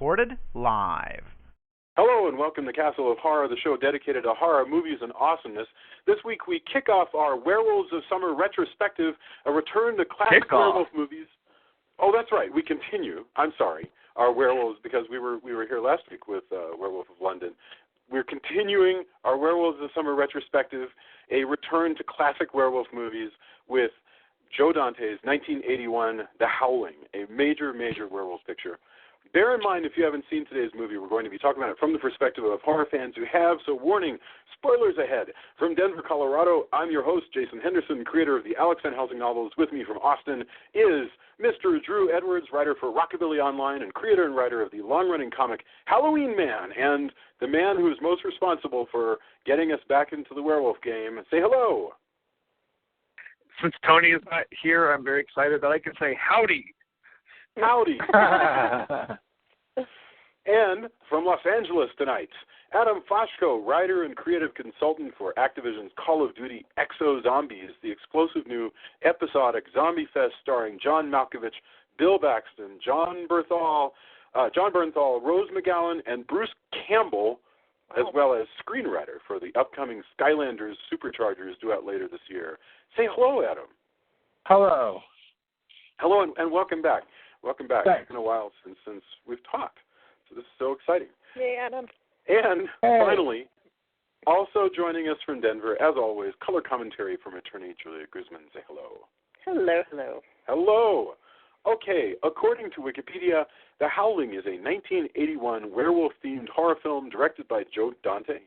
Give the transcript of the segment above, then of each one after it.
recorded live. Hello and welcome to Castle of Horror, the show dedicated to horror movies and awesomeness. This week we kick off our Werewolves of Summer retrospective, a return to classic werewolf movies. Oh, that's right. We continue. I'm sorry, our werewolves, because we were here last week with Werewolf of London. We're continuing our Werewolves of Summer retrospective, a return to classic werewolf movies with Joe Dante's 1981 The Howling, a major werewolf picture. Bear in mind, if you haven't seen today's movie, we're going to be talking about it from the perspective of horror fans who have, so warning, spoilers ahead. From Denver, Colorado, I'm your host, Jason Henderson, creator of the Alex Van Helsing novels. With me from Austin is Mr. Drew Edwards, writer for Rockabilly Online and creator and writer of the long-running comic Halloween Man, and the man who is most responsible for getting us back into the werewolf game. Say hello. Since Tony is not here, I'm very excited that I can say howdy. Howdy. And from Los Angeles tonight, Adam Foshko, writer and creative consultant for Activision's Call of Duty Exo Zombies, the explosive new episodic zombie fest starring John Malkovich, Bill Paxton, John Bernthal, Rose McGowan, and Bruce Campbell, as well as screenwriter for the upcoming Skylanders Superchargers due out later this year. Say hello, Adam. Hello. Hello, and welcome back. Welcome back. Thanks. It's been a while since we've talked, so this is so exciting. Hey, Adam. And finally, also joining us from Denver, as always, color commentary from attorney Julia Guzman. Say hello. Hello. Hello. Okay, according to Wikipedia, The Howling is a 1981 werewolf-themed horror film directed by Joe Dante,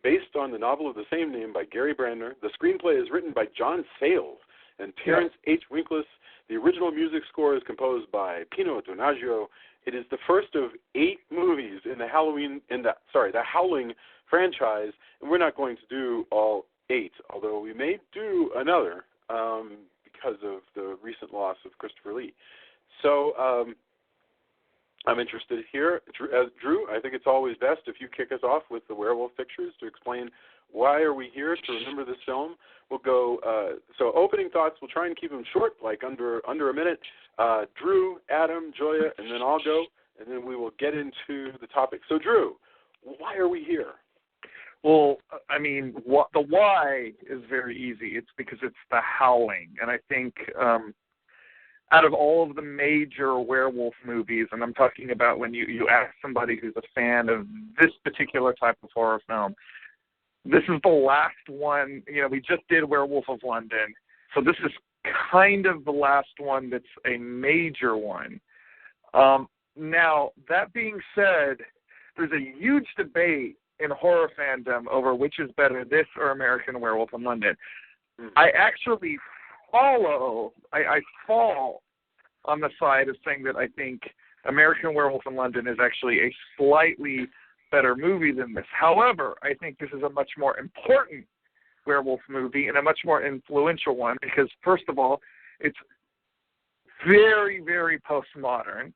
based on the novel of the same name by Gary Brandner. The screenplay is written by John Sayles and Terrence H. Winkless. The original music score is composed by Pino Donaggio. It is the first of 8 movies in the Howling franchise, and we're not going to do all 8, although we may do another because of the recent loss of Christopher Lee. So I'm interested here. Drew, I think it's always best if you kick us off with the werewolf pictures to explain why are we here to remember this film. We'll go, so opening thoughts, we'll try and keep them short, like under a minute. Drew, Adam, Joya, and then I'll go, and then we will get into the topic. So Drew, why are we here? Well, I mean, the why is very easy. It's because it's The Howling. And I think out of all of the major werewolf movies, and I'm talking about when you ask somebody who's a fan of this particular type of horror film, this is the last one. You know, we just did Werewolf of London, so this is kind of the last one that's a major one. Now, that being said, there's a huge debate in horror fandom over which is better, this or American Werewolf in London. Mm-hmm. I actually I fall on the side of saying that I think American Werewolf in London is actually a slightly better movie than this. However, I think this is a much more important werewolf movie and a much more influential one because, first of all, it's very, very postmodern.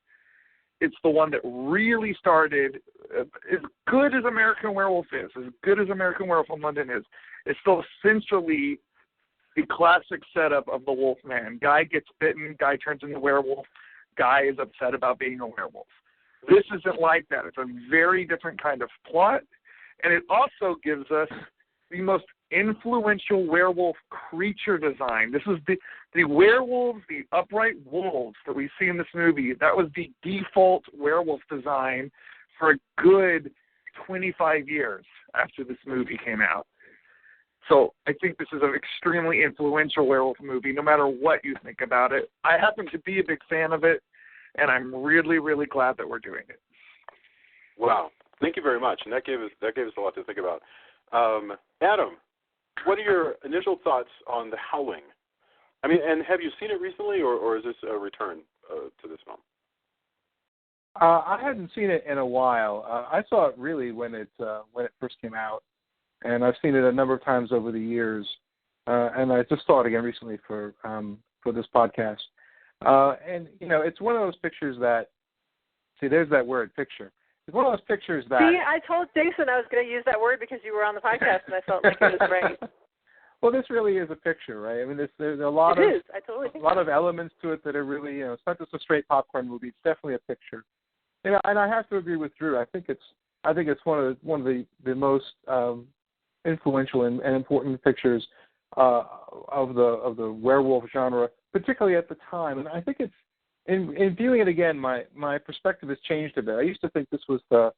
It's the one that really started, as good as American Werewolf is, as good as American Werewolf in London is, it's still essentially the classic setup of the wolf man. Guy gets bitten, guy turns into werewolf, guy is upset about being a werewolf. This isn't like that. It's a very different kind of plot, and it also gives us the most influential werewolf creature design. This is the werewolves, the upright wolves that we see in this movie. That was the default werewolf design for a good 25 years after this movie came out. So I think this is an extremely influential werewolf movie, no matter what you think about it. I happen to be a big fan of it, and I'm really, really glad that we're doing it. Wow. Thank you very much, and that gave us a lot to think about. Adam, what are your initial thoughts on The Howling? I mean, and have you seen it recently, or is this a return to this film? I hadn't seen it in a while. I saw it really when it first came out, and I've seen it a number of times over the years. And I just saw it again recently for this podcast. And you know, it's one of those pictures that, see, there's that word, picture. It's one of those pictures that. See, I told Jason I was going to use that word because you were on the podcast, and I felt like it was right. Well, this really is a picture, right? I mean, there's a lot of elements to it that are really, you know, it's not just a straight popcorn movie. It's definitely a picture. and I have to agree with Drew. I think it's one of the most influential and important pictures of the werewolf genre, particularly at the time. And I think it's in viewing it again, my perspective has changed a bit. I used to think this was the,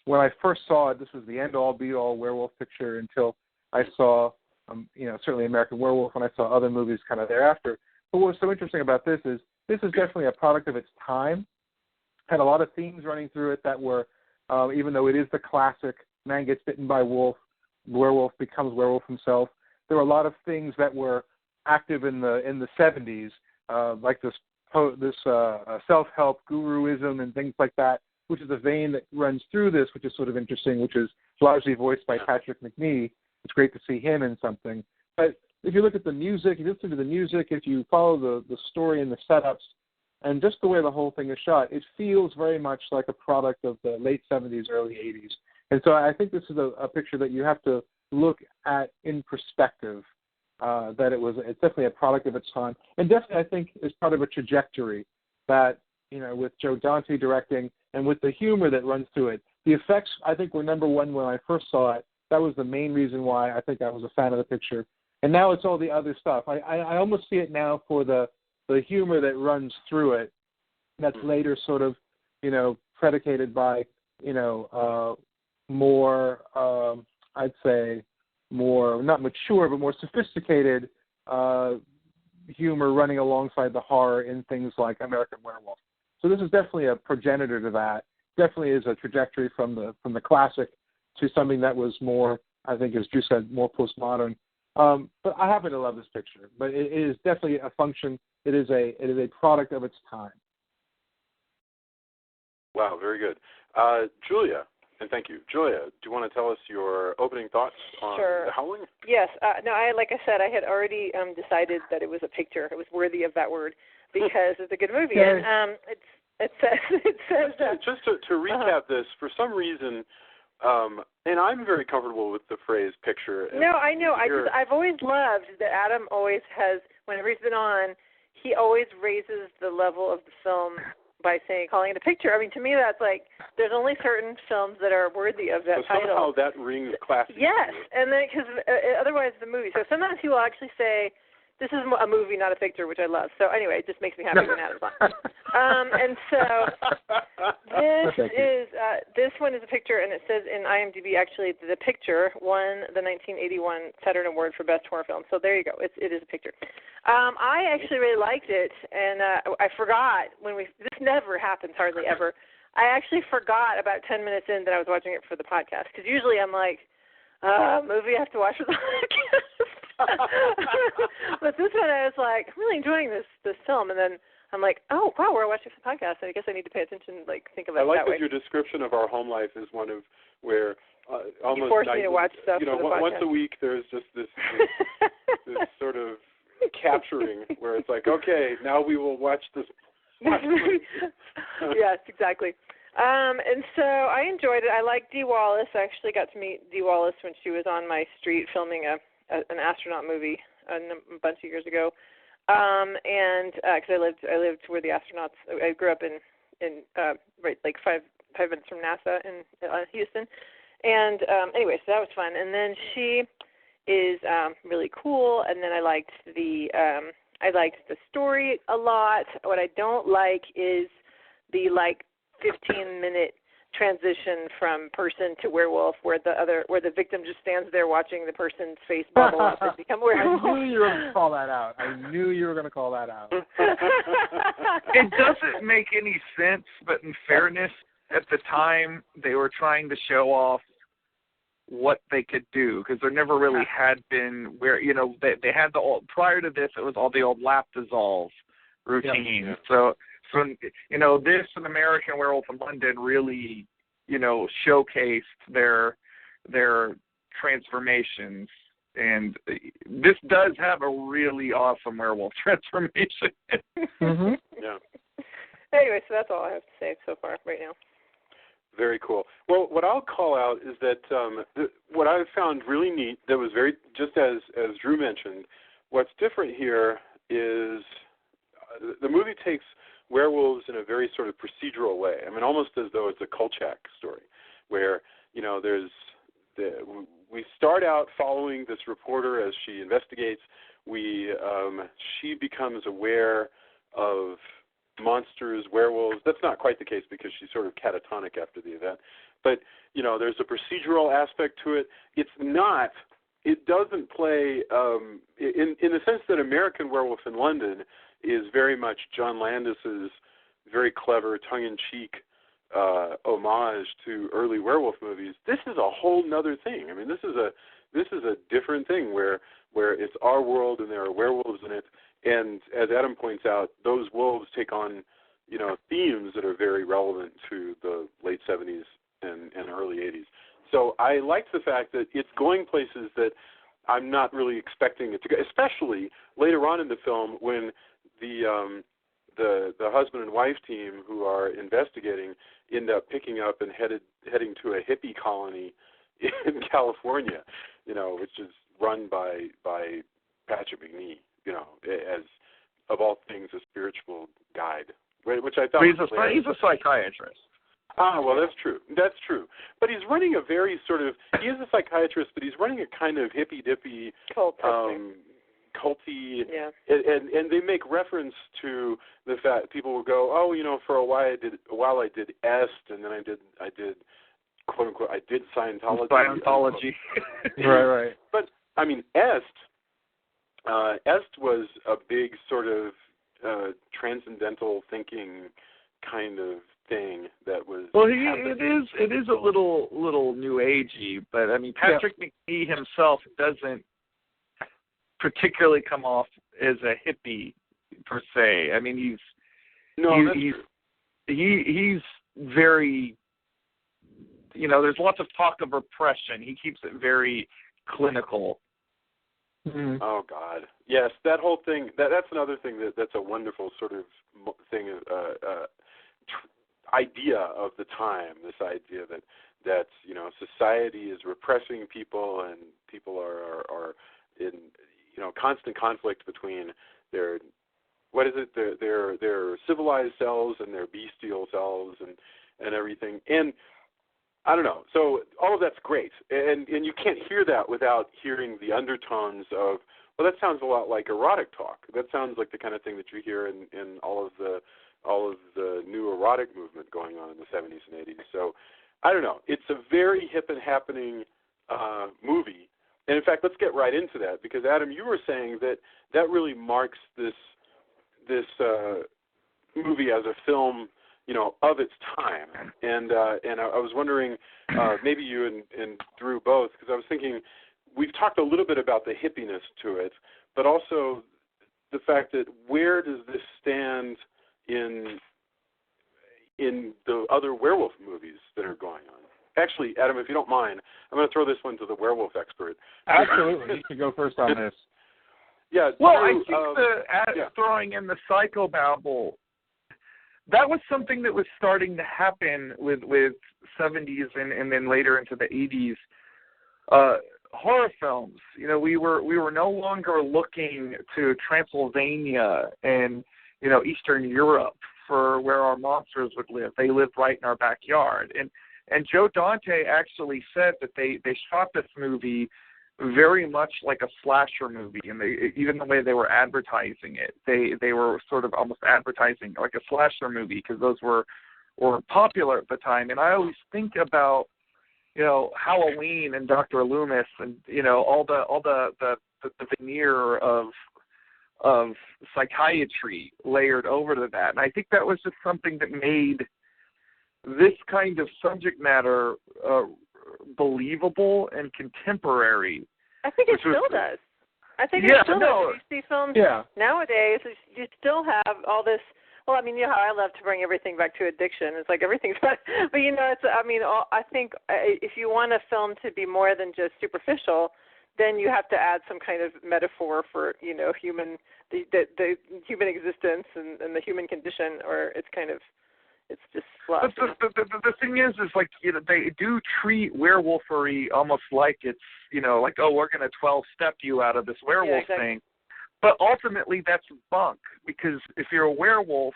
when I first saw it, this was the end-all, be-all werewolf picture until I saw, certainly American Werewolf, and I saw other movies kind of thereafter. But what's so interesting about this is definitely a product of its time. Had a lot of themes running through it that were, even though it is the classic, man gets bitten by wolf, werewolf becomes werewolf himself. There were a lot of things that were active in the 70s, like this self-help guruism and things like that, which is a vein that runs through this, which is sort of interesting, which is largely voiced by Patrick McNee. It's great to see him in something. But if you look at the music, if you listen to the music, if you follow the story and the setups, and just the way the whole thing is shot, it feels very much like a product of the late 70s, early 80s. And so I think this is a picture that you have to look at in perspective, that it's definitely a product of its time. And definitely I think is part of a trajectory that, with Joe Dante directing and with the humor that runs through it. The effects, I think, were number one when I first saw it. That was the main reason why I think I was a fan of the picture. And now it's all the other stuff. I almost see it now for the humor that runs through it, that's later sort of, predicated by, more, I'd say, more, not mature, but more sophisticated humor running alongside the horror in things like American Werewolf. So this is definitely a progenitor to that. Definitely is a trajectory from the classic to something that was more, I think, as Drew said, more postmodern. But I happen to love this picture. But it is definitely a function. It is a product of its time. Wow, very good. Julia, and thank you. Julia, do you want to tell us your opening thoughts on The Howling? Yes. No, like I said, I had already decided that it was a picture. It was worthy of that word because it's a good movie. Okay. And it says just to recap this, for some reason, and I'm very comfortable with the phrase picture. No, I know. I've always loved that Adam always has, whenever he's been on, he always raises the level of the film by calling it a picture. I mean, to me, that's like, there's only certain films that are worthy of that title. Somehow that rings classic. Yes, and then because otherwise the movie. So sometimes he will actually say, this is a movie, not a picture, which I love. So anyway, it just makes me happy when Adam's on. And so this one is a picture, and it says in IMDb, actually, the picture won the 1981 Saturn Award for Best Horror Film. So there you go. It is a picture. I actually really liked it, and I forgot this never happens hardly ever. I actually forgot about 10 minutes in that I was watching it for the podcast, because usually I'm like, movie I have to watch for the podcast. But this one I was like, I'm really enjoying this film, and then I'm like, oh wow, we're watching the podcast, and I guess I need to pay attention, think of it that way. I like that your description of our home life is one of where almost you force me to watch stuff. For the once podcast. a week there's just this sort of capturing where it's like, okay, now we will watch this. Yes, exactly. And so I enjoyed it. I like Dee Wallace. I actually got to meet Dee Wallace when she was on my street filming an astronaut movie a bunch of years ago. And because I lived where the astronauts. I grew up in right like five minutes from NASA in Houston. And anyway, so that was fun. And then she is really cool. And then I liked the story a lot. What I don't like is the 15-minute transition from person to werewolf, where the victim just stands there watching the person's face bubble up and become werewolf. I knew you were going to call that out. It doesn't make any sense, but in fairness, at the time they were trying to show off what they could do, because there never really had been where they had prior to this it was all the old lap dissolve routine. Yeah. So this and American Werewolf in London really showcased their transformations, and this does have a really awesome werewolf transformation. Mm-hmm. Yeah. Anyway, so that's all I have to say so far right now. Very cool. Well, what I'll call out is that what I've found really neat, that was very, just as Drew mentioned, what's different here is the movie takes werewolves in a very sort of procedural way. I mean, almost as though it's a Kolchak story, where we start out following this reporter as she investigates. She becomes aware of monsters, werewolves. That's not quite the case because she's sort of catatonic after the event. But, there's a procedural aspect to it. It doesn't play, in the sense that American Werewolf in London is very much John Landis's very clever, tongue-in-cheek homage to early werewolf movies. This is a whole nother thing. I mean, this is a different thing where it's our world and there are werewolves in it. And as Adam points out, those wolves take on, themes that are very relevant to the late 70s and early 80s. So I liked the fact that it's going places that I'm not really expecting it to go, especially later on in the film when the husband and wife team who are investigating end up picking up and heading to a hippie colony in California, which is run by Patrick McNee, as of all things a spiritual guide, which I thought he's a psychiatrist. Ah, well, that's true. That's true. But he's running a very sort of, he is a psychiatrist, but he's running a kind of hippy-dippy, culty, and they make reference to the fact people will go, for a while I did Est, and then I did quote unquote, I did Scientology. Right. But I mean, Est was a big sort of transcendental thinking kind of thing that was. Well, it is a little new agey, but I mean, Patrick McNee himself doesn't particularly come off as a hippie per se. I mean, he's very, there's lots of talk of repression. He keeps it very clinical. Mm-hmm. Oh God, yes, that whole thing. That's another thing that's a wonderful sort of thing, idea of the time. This idea that society is repressing people, and people are in constant conflict between their civilized selves and their bestial selves and everything. And I don't know. So all of that's great, and you can't hear that without hearing the undertones of, well, that sounds a lot like erotic talk. That sounds like the kind of thing that you hear in all of the new erotic movement going on in the 70s and 80s. So I don't know. It's a very hip and happening movie. And in fact, let's get right into that, because Adam, you were saying that really marks this movie as a film, of its time. And I was wondering, maybe you and Drew both, because I was thinking we've talked a little bit about the hippiness to it, but also the fact that where does this stand in the other werewolf movies that are going on? Actually, Adam, if you don't mind, I'm going to throw this one to the werewolf expert. Absolutely. You should go first on this. Yeah. Well, I think throwing in the psychobabble, that was something that was starting to happen with 70s and then later into the 80s. Horror films, we were no longer looking to Transylvania and Eastern Europe for where our monsters would live. They lived right in our backyard. And Joe Dante actually said that they shot this movie very much like a slasher movie, and even the way they were advertising it, they were sort of almost advertising like a slasher movie, because those were popular at the time. And I always think about Halloween and Dr. Loomis and all the veneer of psychiatry layered over to that. And I think that was just something that made this kind of subject matter believable and contemporary. I think it still does. I think it still does. You see films nowadays, you still have all this. Well, I mean, how I love to bring everything back to addiction. It's like everything's fun. But, I think if you want a film to be more than just superficial, then you have to add some kind of metaphor for, human, the human existence and the human condition, or it's just fluff. But the thing is like, they do treat werewolfery almost like it's, like, oh, we're going to 12-step you out of this werewolf thing. But ultimately, that's bunk, because if you're a werewolf,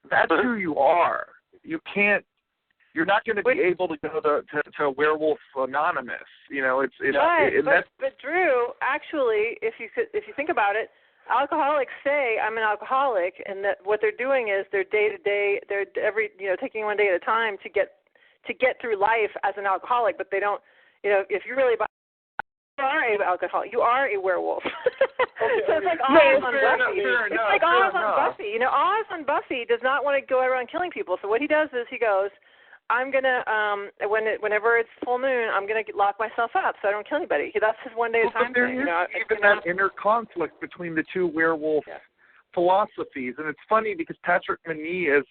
That's who you are. You can't. You're not going to be able to go to Werewolf Anonymous. You know, but Drew, actually, if you think about it, alcoholics say I'm an alcoholic, and that what they're doing is they're day to day, they're taking one day at a time to get through life as an alcoholic. But they don't, if you really you are an alcoholic, you are a werewolf. So it's like Oz on Buffy. It's like Oz on Buffy. Oz on Buffy does not want to go around killing people. So what he does is he goes, I'm gonna whenever it's full moon, I'm gonna lock myself up so I don't kill anybody. That's his one day at a time thing. Even that inner conflict between the two werewolf philosophies, and it's funny because Patrick McNee,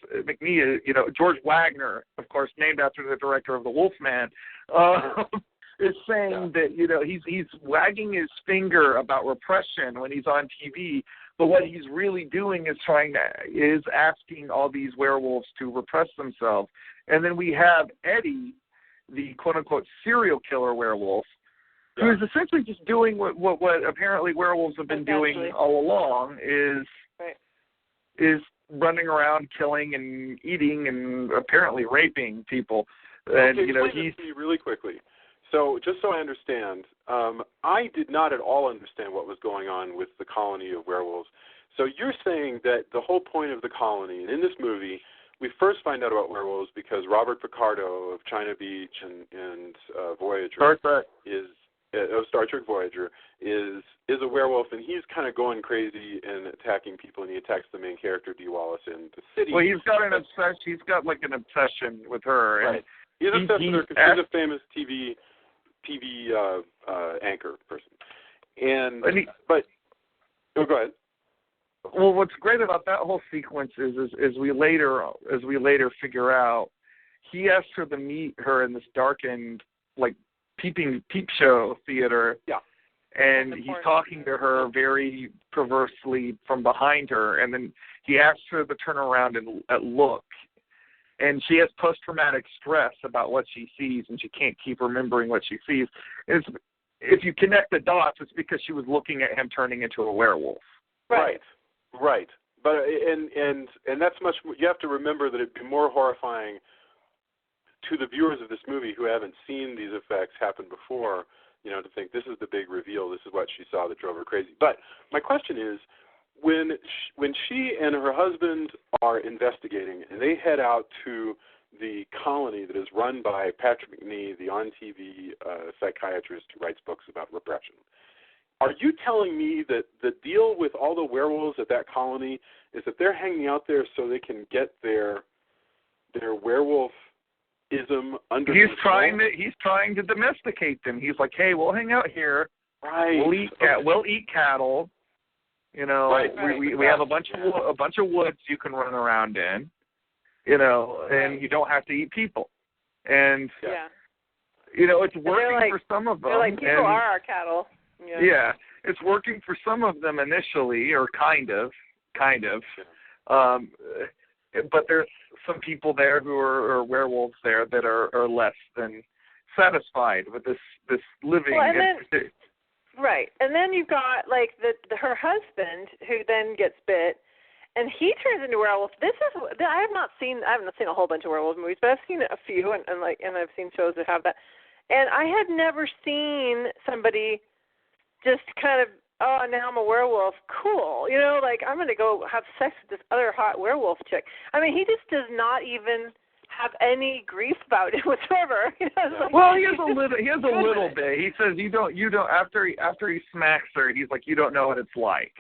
George Wagner, of course, named after the director of The Wolfman, is saying that he's wagging his finger about repression when he's on TV. But what he's really doing is asking all these werewolves to repress themselves. And then we have Eddie, the quote-unquote serial killer werewolf, who is essentially just doing what apparently werewolves have been doing all along, is running around killing and eating and apparently raping people. And, he's really quickly. So just so I understand, I did not at all understand what was going on with the colony of werewolves. So you're saying that the whole point of the colony, and in this movie, we first find out about werewolves because Robert Picardo of China Beach and Voyager Star Trek Voyager is a werewolf, and he's kind of going crazy and attacking people, and he attacks the main character, Dee Wallace, in the city. Well, he's got an obsession. He's got like an obsession with her. Right. He's obsessed with her because she's a famous TV anchor person. Go ahead. Well, what's great about that whole sequence is we later figure out he asked her to meet her in this darkened like peep show theater. Yeah. And he's talking to her very perversely from behind her, and then he asks her to turn around and look. And she has post-traumatic stress about what she sees, and she can't keep remembering what she sees. If you connect the dots, it's because she was looking at him turning into a werewolf. Right. But and that's much. You have to remember that it'd be more horrifying to the viewers of this movie who haven't seen these effects happen before, to think this is the big reveal. This is what she saw that drove her crazy. But my question is, when she and her husband are investigating and they head out to the colony that is run by Patrick McNee, the on-TV psychiatrist who writes books about repression, are you telling me that the deal with all the werewolves at that colony is that they're hanging out there so they can get their werewolf-ism under control? He's trying to domesticate them. He's like, hey, we'll hang out here. Right. We'll eat cattle. Right. We have a bunch of woods you can run around in. And you don't have to eat people. And it's working for some of them. They're like, people are our cattle. Yeah, it's working for some of them initially, or kind of. But there's some people there who are werewolves there that are less than satisfied with this living. Well, right, and then you've got like her husband who then gets bit, and he turns into a werewolf. I haven't seen a whole bunch of werewolf movies, but I've seen a few, and I've seen shows that have that, and I had never seen somebody just kind of, now I'm a werewolf, cool. Like I'm going to go have sex with this other hot werewolf chick. I mean, he just does not even have any grief about it whatsoever. Like, well, he has a little bit. He says you don't after he smacks her, he's like, you don't know what it's like.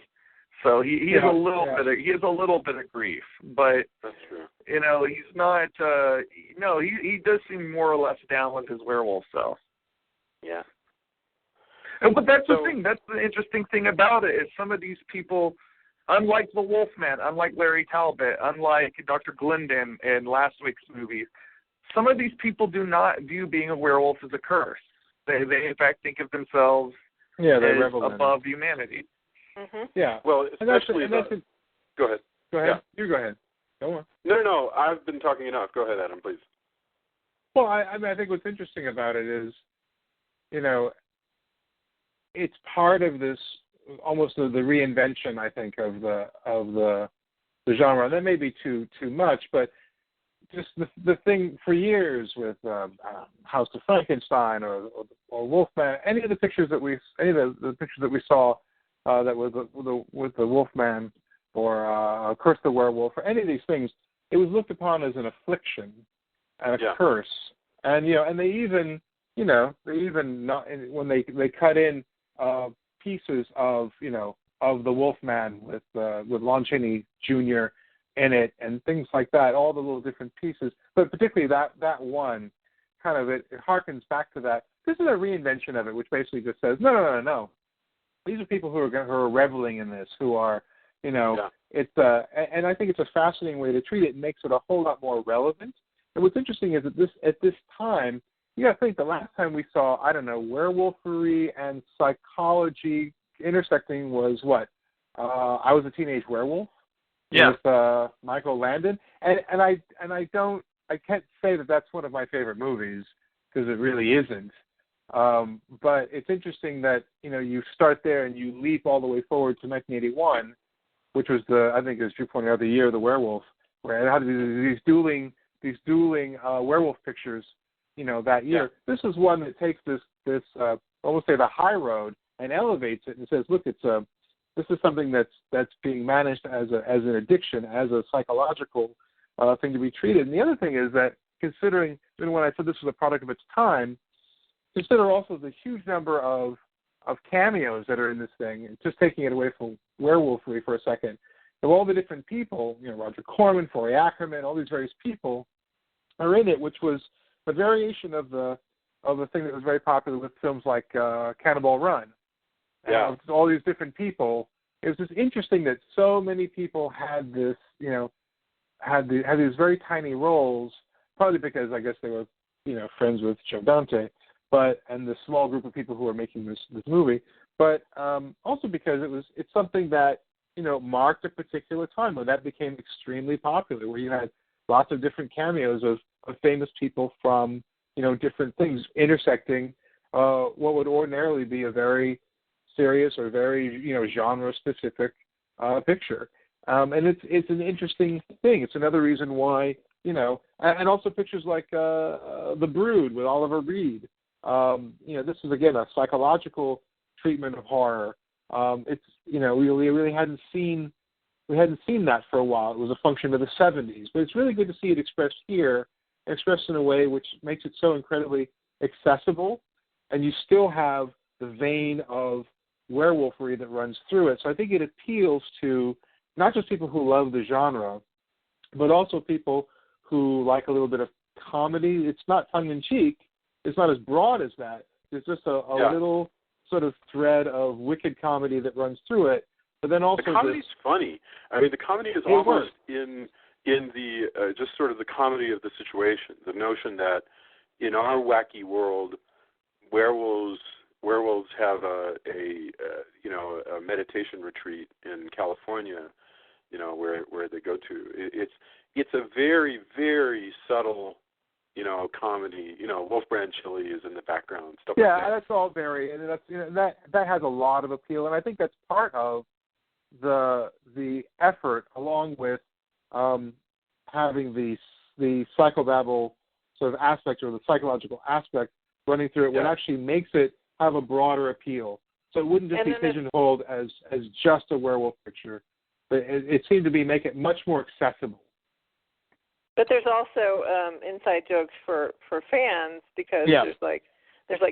So he has a little bit of grief, but that's true. He's not. He does seem more or less down with his werewolf self. Yeah. But that's the thing. That's the interesting thing about it is some of these people, unlike the Wolfman, unlike Larry Talbot, unlike Dr. Glendon in last week's movie, some of these people do not view being a werewolf as a curse. They in fact think of themselves as above humanity. Mm-hmm. Yeah. Well, especially go ahead. Go ahead. Yeah. You go ahead. Go on. No. I've been talking enough. Go ahead, Adam, please. Well, I think what's interesting about it is, it's part of this almost the reinvention, I think, of the genre. And that may be too much, but just the thing for years with House of Frankenstein or Wolfman, any of the pictures that we saw that was with the Wolfman or Curse the Werewolf or any of these things, it was looked upon as an affliction and a curse. And and they even not, when they cut in pieces of of the Wolfman with Lon Chaney Jr. in it and things like that, all the little different pieces, but particularly that one kind of it harkens back to that. This is a reinvention of it, which basically just says no. These are people who are reveling in this, who are it's and I think it's a fascinating way to treat it. It makes it a whole lot more relevant. And what's interesting is that at this time, you got to think the last time we saw, werewolfery and psychology intersecting was what? I Was a Teenage Werewolf. Yeah. With Michael Landon, and I can't say that that's one of my favorite movies because it really isn't. But it's interesting that you start there and you leap all the way forward to 1981, which was I think as Drew pointed out, the year of the werewolf, where it had these dueling werewolf pictures, that year. Yeah. This is one that takes this almost say the high road and elevates it and says, look, this is something that's being managed as an addiction, as a psychological thing to be treated. And the other thing is that considering, when I said this was a product of its time, consider also the huge number of cameos that are in this thing, and just taking it away from werewolfery for a second. Of all the different people, Roger Corman, Forey Ackerman, all these various people are in it, which was a variation of the thing that was very popular with films like Cannonball Run. Yeah. All these different people. It was just interesting that so many people had this, had these very tiny roles, probably because I guess they were, friends with Joe Dante, and the small group of people who were making this movie, but also because it's something that, marked a particular time when that became extremely popular, where you had lots of different cameos of famous people from, different things intersecting what would ordinarily be a very serious or very genre-specific picture, and it's an interesting thing. It's another reason why and also pictures like The Brood with Oliver Reed. This is again a psychological treatment of horror. It's we really hadn't seen that for a while. It was a function of the 70s, but it's really good to see it expressed here, expressed in a way which makes it so incredibly accessible, and you still have the vein of werewolfery that runs through it. So I think it appeals to not just people who love the genre, but also people who like a little bit of comedy. It's not tongue-in-cheek. It's not as broad as that. There's just a little sort of thread of wicked comedy that runs through it. But then also the comedy's funny. I mean, the comedy is almost in the just sort of the comedy of the situation. The notion that in our wacky world, werewolves have a meditation retreat in California, where they go to. It's a very, very subtle, comedy. Wolf Brand chili is in the background, stuff like that. Yeah, that's all very, and that's that has a lot of appeal, and I think that's part of the effort, along with having the psychobabble sort of aspect or the psychological aspect running through it, what actually makes it have a broader appeal. So it wouldn't just be pigeonholed as just a werewolf picture, but it seemed to make it much more accessible. But there's also inside jokes for fans, because there's like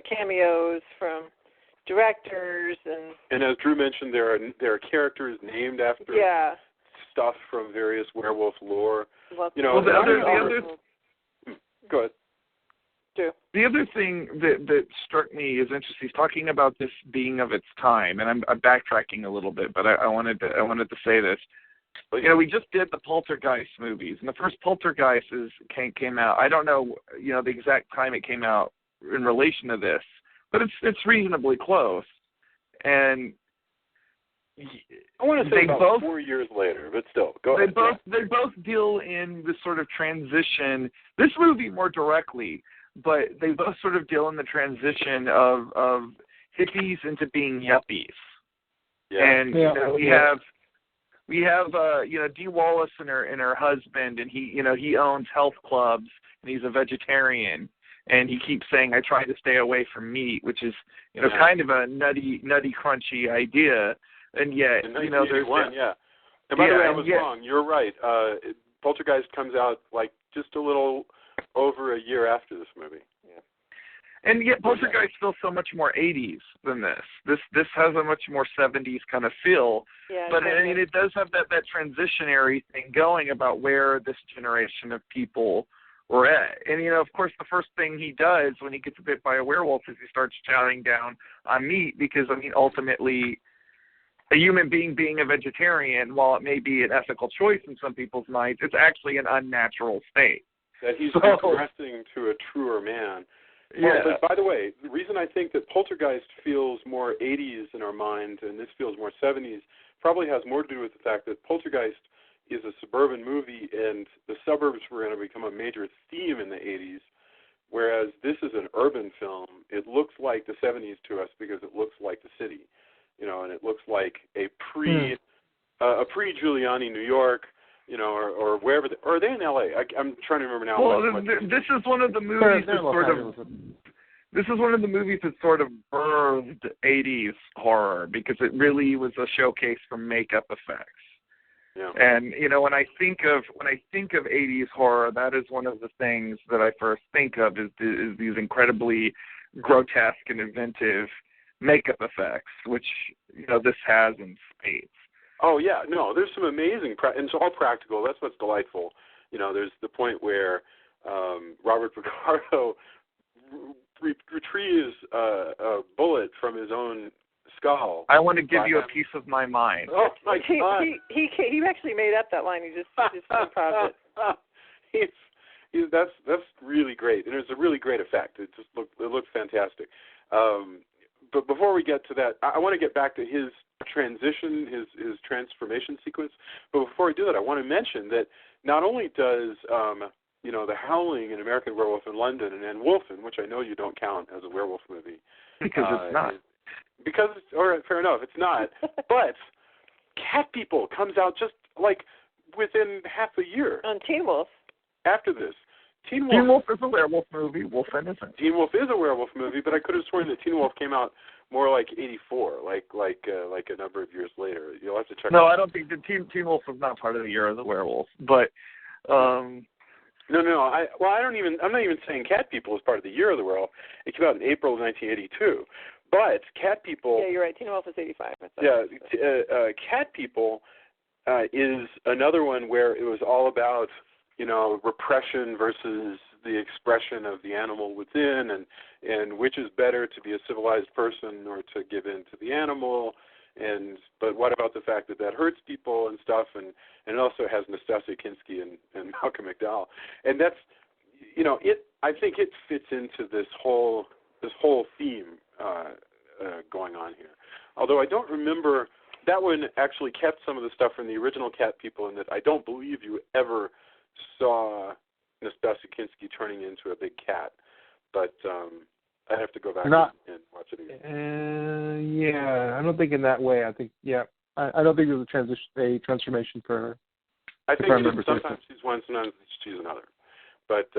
cameos from directors and as Drew mentioned, there are characters named after stuff from various werewolf lore. Well, the other go ahead. The other thing that struck me is interesting. He's talking about this being of its time, and I'm backtracking a little bit, but I wanted to say this. But, we just did the Poltergeist movies, and the first Poltergeist came out. I don't know, the exact time it came out in relation to this, but it's reasonably close. And I want to say about 4 years later, but still, go ahead. They both deal in this sort of transition. This movie more directly, but they both sort of deal in the transition of hippies into being yuppies. Yeah. And we have we have Dee Wallace and her husband, and he owns health clubs, and he's a vegetarian, and he keeps saying, I try to stay away from meat, which is kind of a nutty crunchy idea, and yet there's yeah. And by the way, I was wrong. You're right. Poltergeist comes out like just a little over a year after this movie. Yeah. And yet Poltergeist feels so much more 80s than this. This has a much more 70s kind of feel. Yeah, but I mean, it does have that transitionary thing going about where this generation of people were at. And, of course, the first thing he does when he gets bit by a werewolf is he starts chowing down on meat because, I mean, ultimately a human being a vegetarian, while it may be an ethical choice in some people's minds, it's actually an unnatural state. That he's progressing to a truer man. Yeah. But by the way, the reason I think that Poltergeist feels more 80s in our mind and this feels more 70s probably has more to do with the fact that Poltergeist is a suburban movie and the suburbs were going to become a major theme in the 80s, whereas this is an urban film. It looks like the 70s to us because it looks like the city, and it looks like a pre-Giuliani New York, or wherever. Or are they in L.A.? I'm trying to remember now. Well, this is one of the movies that sort of. This is one of the movies that sort of birthed 80s horror because it really was a showcase for makeup effects. Yeah. And when I think of 80s horror, that is one of the things that I first think of is these incredibly grotesque and inventive makeup effects, which this has in spades. Oh yeah, no, there's some amazing, and it's all practical. That's what's delightful. There's the point where Robert Picardo retrieves a bullet from his own skull. I want to give you a piece of my mind. Oh my God! He actually made up that line. He just improv it. That's really great, and it's a really great effect. It looks fantastic. But before we get to that, I want to get back to his transition, his transformation sequence. But before I do that, I want to mention that not only does The Howling, an American Werewolf in London, and Wolfen, which I know you don't count as a werewolf movie, because it's not. Fair enough, it's not. But Cat People comes out just like within half a year. On Teen Wolf. After this. Teen Wolf is a werewolf movie. Wolfen isn't. Teen Wolf is a werewolf movie, but I could have sworn that Teen Wolf came out more like 84, like a number of years later. You'll have to check. No, I don't think the Teen Wolf was not part of the Year of the Werewolf, but. No. I'm not even saying Cat People is part of the Year of the Werewolf. It came out in April of 1982. But Cat People. Yeah, you're right. Teen Wolf is 85. Cat People is another one where it was all about repression versus the expression of the animal within, and which is better, to be a civilized person or to give in to the animal, but what about the fact that hurts people and stuff, and it also has Nastasia Kinski and Malcolm McDowell, and that's I think it fits into this whole theme going on here. Although I don't remember, that one actually kept some of the stuff from the original Cat People, in that I don't believe you ever saw Nastasia Kinski turning into a big cat, but I'd have to go back and watch it again. Yeah, I don't think in that way. I think, I don't think there's a transformation for her. I think sometimes she's one, sometimes she's another. But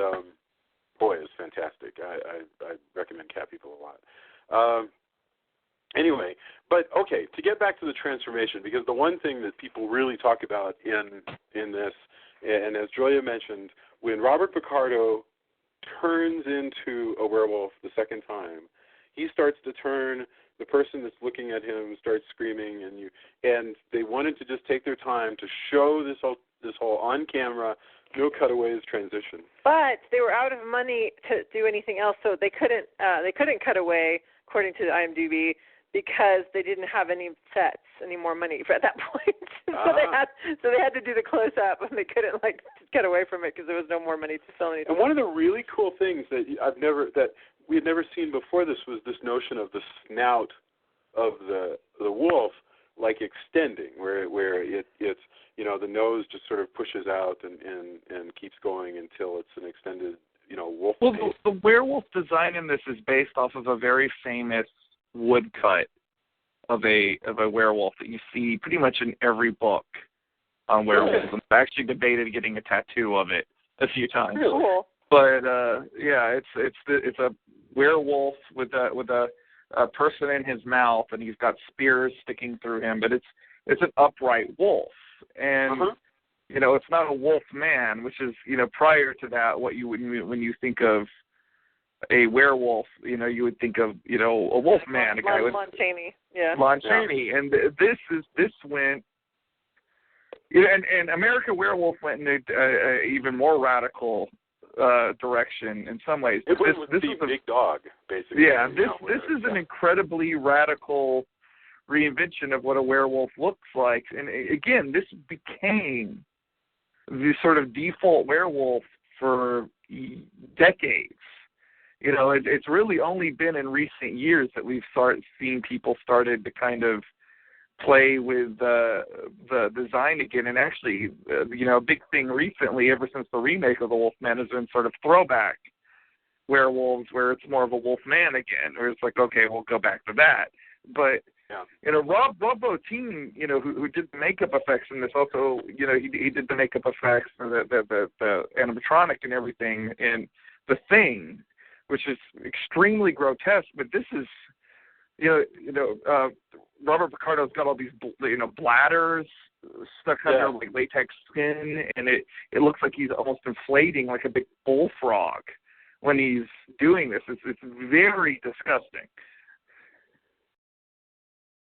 boy, it's fantastic. I recommend Cat People a lot. Anyway, but okay, to get back to the transformation, because the one thing that people really talk about in this, and as Julia mentioned, when Robert Picardo turns into a werewolf the second time, he starts to turn. The person that's looking at him starts screaming, and they wanted to just take their time to show this whole on camera, no cutaways transition. But they were out of money to do anything else, so they couldn't cut away, according to the IMDb, because they didn't have any sets, any more money at that point. So they had to do the close up, and they couldn't cut away from it because there was no more money to film anything. And one of the really cool things that we had never seen before this was this notion of the snout of the wolf extending, where it's the nose just sort of pushes out and keeps going until it's an extended wolf. Well, the werewolf design in this is based off of a very famous woodcut of a werewolf that you see pretty much in every book on werewolves. And I've actually debated getting a tattoo of it a few times. Really? Cool. But yeah, it's a werewolf with a person in his mouth, and he's got spears sticking through him. But it's an upright wolf, and it's not a wolf man, which is prior to that, what you would when you think of a werewolf, you would think of a wolf man, a guy with Lon Chaney, yeah. Lon Chaney, and this went. And American Werewolf went in a even more radical direction in some ways. It was the big dog, basically. Yeah, this is an incredibly radical reinvention of what a werewolf looks like. And again, this became the sort of default werewolf for decades. It's really only been in recent years that we've seen people started to kind of play with the design again. And actually, a big thing recently, ever since the remake of the Wolfman, has been sort of throwback werewolves, where it's more of a Wolfman again, where it's like, okay, we'll go back to that. But Rob Bottin, who did the makeup effects in this, also, he did the makeup effects for the animatronic and everything in The Thing, which is extremely grotesque. But this is, Robert Picardo's got all these, bladders stuck under like latex skin, and it looks like he's almost inflating like a big bullfrog when he's doing this. It's very disgusting.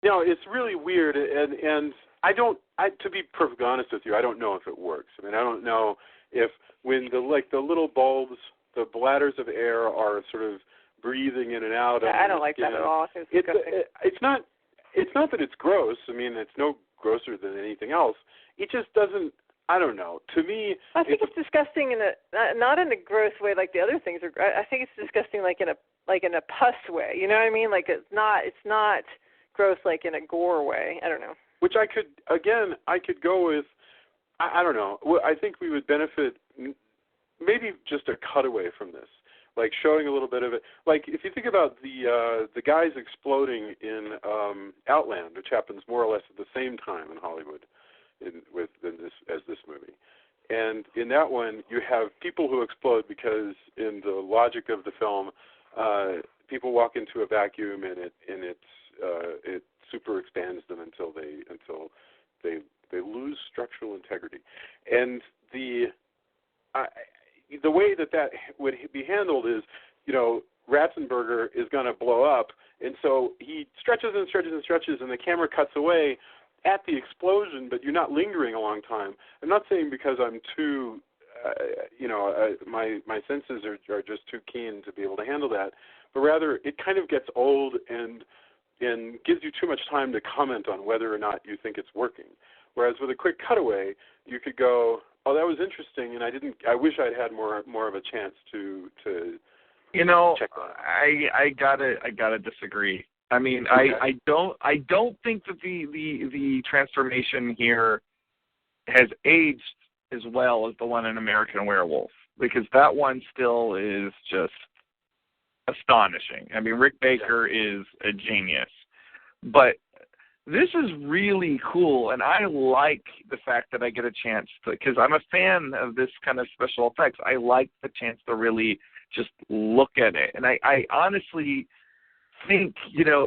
It's really weird, and to be perfectly honest with you, I don't know if it works. I mean, I don't know if when the little bulbs, the bladders of air are sort of breathing in and out. Yeah, I don't like that at all. It's not that it's gross. I mean, it's no grosser than anything else. It just doesn't. I don't know. To me, I think it's disgusting in not in a gross way like the other things are. I think it's disgusting like in a pus way. You know what I mean? Like it's not gross like in a gore way. I don't know. Which I could go with. I don't know. I think we would benefit maybe just a cutaway from this, like showing a little bit of it. Like if you think about the guys exploding in Outland, which happens more or less at the same time in Hollywood, as this movie. And in that one, you have people who explode because, in the logic of the film, people walk into a vacuum and it super expands them until they lose structural integrity. And the way that would be handled is, Ratzenberger is going to blow up, and so he stretches and stretches and stretches, and the camera cuts away at the explosion, but you're not lingering a long time. I'm not saying because I'm too, my senses are just too keen to be able to handle that, but rather it kind of gets old and gives you too much time to comment on whether or not you think it's working. Whereas with a quick cutaway, you could go, oh, that was interesting, and I wish I'd had more of a chance to check that. I gotta disagree. I mean, okay. I don't think that the transformation here has aged as well as the one in American Werewolf, because that one still is just astonishing. I mean, Rick Baker is a genius, but this is really cool, and I like the fact that I get a chance to, because I'm a fan of this kind of special effects. I like the chance to really just look at it, and I honestly think,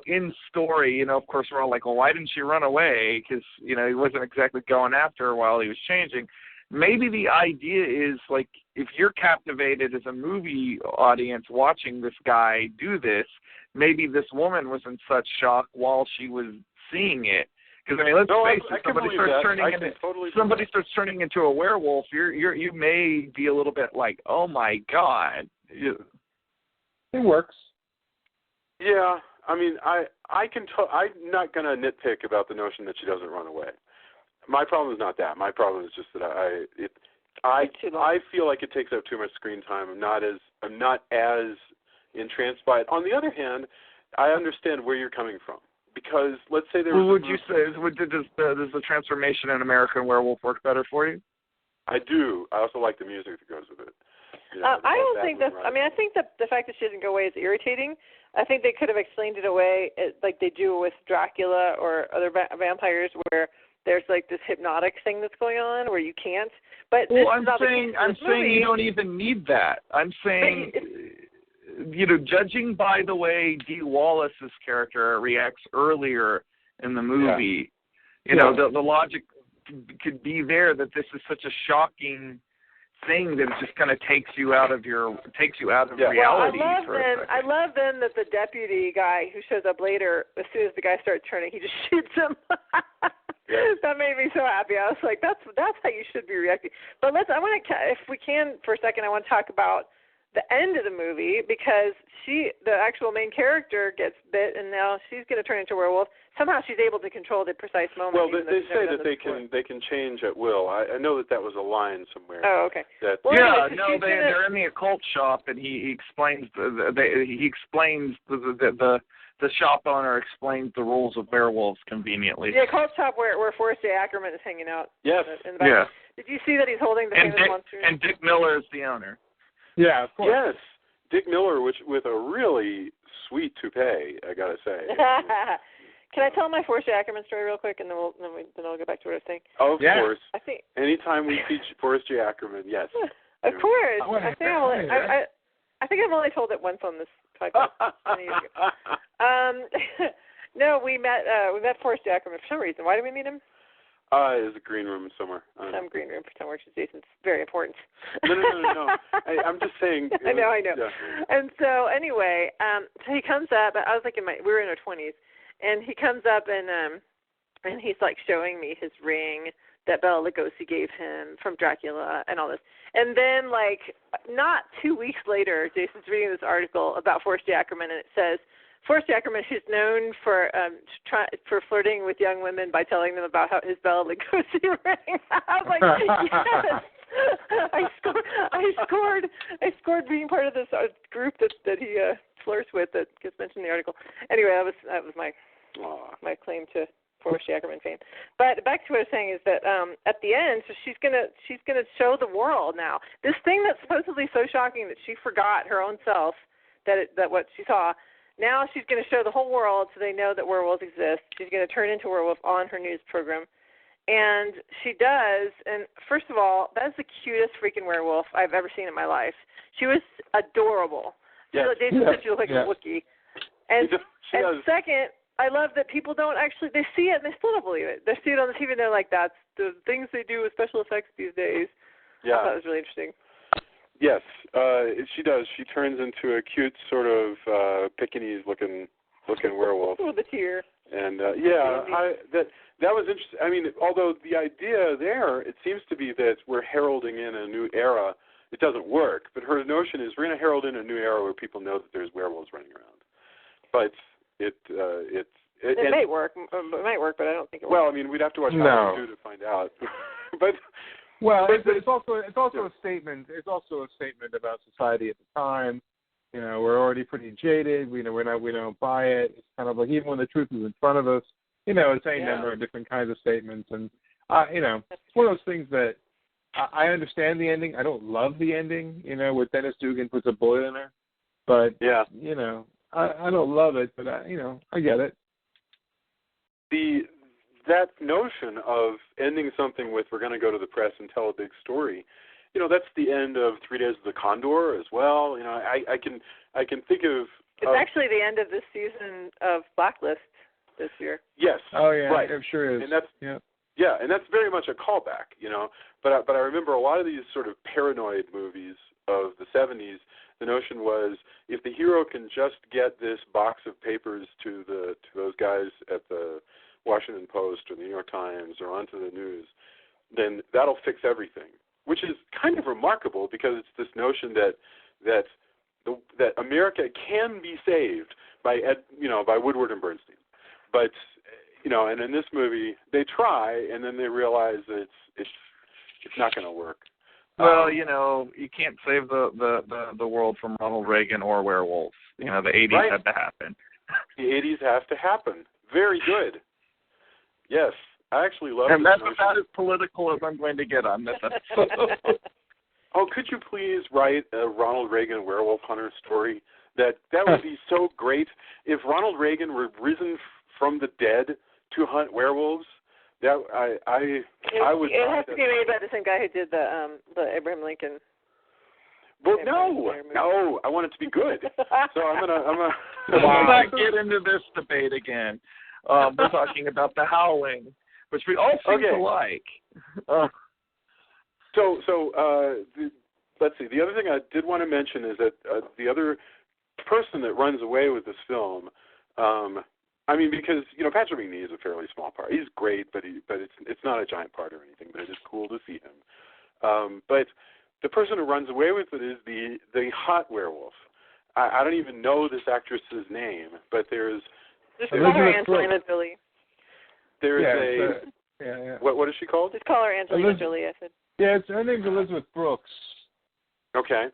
in story, of course we're all like, well, why didn't she run away? Because, he wasn't exactly going after her while he was changing. Maybe the idea is, like, if you're captivated as a movie audience watching this guy do this, maybe this woman was in such shock while she was seeing it. Because, I mean, let's face it, somebody starts turning into a werewolf, you may be a little bit like, oh my God. It works. Yeah, I mean, I'm not going to nitpick about the notion that she doesn't run away. My problem is not that. My problem is just that I feel like it takes up too much screen time. I'm not as entranced by it. On the other hand, I understand where you're coming from, because let's say there was. What would you say? Does the transformation in American Werewolf work better for you? I do. I also like the music that goes with it. I don't think that's. I mean, I think that the fact that she doesn't go away is irritating. I think they could have explained it away like they do with Dracula or other vampires, where there's like this hypnotic thing that's going on where you can't. But well, I'm saying you don't even need that. I'm saying, judging by the way Dee Wallace's character reacts earlier in the movie, the logic could be there that this is such a shocking thing that it just kind of takes you out of reality. Well, I love then that the deputy guy who shows up later, as soon as the guy starts turning, he just shoots him. That made me so happy. I was like, that's how you should be reacting. But if we can for a second, I want to talk about the end of the movie, because the actual main character gets bit, and now she's going to turn into a werewolf. Somehow she's able to control the precise moment. Well, they say that they can change at will. I know that was a line somewhere. Oh, okay. They're in the occult shop, and he explains the shop owner explains the rules of werewolves conveniently. The occult shop where Forrest J. Ackerman is hanging out. Yes. In the back. Yeah. Did you see that he's holding the famous monster? And Dick Miller is the owner. Yeah, of course. Yes, Dick Miller, with a really sweet toupee, I gotta say. Can I tell my Forrest J. Ackerman story real quick, and then I'll go back to what I was saying? Oh, of course. I think anytime we teach Forrest J. Ackerman, yes. Of course. I think I've only told it once on this podcast. No, we met Forrest J. Ackerman for some reason. Why did we meet him? It was a green room somewhere. Some green room for some organization. It's very important. No. I'm just saying. I know. Yeah. And so anyway, so he comes up. I was like we were in our 20s, and he comes up and he's like showing me his ring that Bela Lugosi gave him from Dracula and all this. And then like not 2 weeks later, Jason's reading this article about Forrest J. Ackerman, and it says, Forrest Ackerman, who's known for flirting with young women by telling them about his Bela Lugosi ring. I was like, yes, I scored being part of this group that he flirts with that gets mentioned in the article. Anyway, that was my claim to Forrest Ackerman fame. But back to what I was saying is that at the end, so she's gonna show the world now this thing that's supposedly so shocking that she forgot her own self that what she saw. Now she's going to show the whole world so they know that werewolves exist. She's going to turn into a werewolf on her news program. And she does. And first of all, that's the cutest freaking werewolf I've ever seen in my life. She was adorable. Yes. Jason said she looked like a Wookiee. And second, I love that people don't actually, they see it and they still don't believe it. They see it on the TV and they're like, that's the things they do with special effects these days. Yeah. I thought it was really interesting. Yes, she does. She turns into a cute sort of Pekingese-looking werewolf. With a tear. And that was interesting. I mean, although the idea there, it seems to be that we're heralding in a new era. It doesn't work, but her notion is we're going to herald in a new era where people know that there's werewolves running around. But it may work. It might work, but I don't think it works. Well, I mean, we'd have to watch Howling 2 to find out. But. Well, it's also a statement. It's also a statement about society at the time. We're already pretty jaded. We don't buy it. It's kind of like even when the truth is in front of us, it's a number of different kinds of statements, and it's one of those things that I understand the ending. I don't love the ending, where Dennis Dugan puts a bullet in her, but I don't love it, but I get it. That notion of ending something with we're going to go to the press and tell a big story, that's the end of 3 Days of the Condor as well. I can think of. It's actually the end of this season of Blacklist this year. Yes. Oh yeah, right. It sure is. And that's and that's very much a callback, But I remember a lot of these sort of paranoid movies of the 70s. The notion was if the hero can just get this box of papers to those guys at the Washington Post or the New York Times or onto the news, then that'll fix everything, which is kind of remarkable because it's this notion that America can be saved by Woodward and Bernstein. But and in this movie they try and then they realize that it's not going to work. Well, you can't save the world from Ronald Reagan or werewolves. The 80s had to happen. The 80s have to happen. Very good. Yes, I actually love it. And that's about as political as I'm going to get on this episode. Oh, could you please write a Ronald Reagan werewolf hunter story? That would be so great. If Ronald Reagan were risen from the dead to hunt werewolves, That I was. It has to be made by the same guy who did the Abraham Lincoln. Well, no, I want it to be good. So I'm gonna. Let's not get into this debate again. We're talking about The Howling, which we all seem to like. Let's see. The other thing I did want to mention is that the other person that runs away with this film, because Patrick McNee is a fairly small part. He's great, but it's not a giant part or anything. But it is cool to see him. But the person who runs away with it is the hot werewolf. I don't even know this actress's name, but there's. Just call her Angelina Jolie. There's What is she called? Just call her Angelina Jolie, I said. Yeah, her name's Elizabeth Brooks. Okay.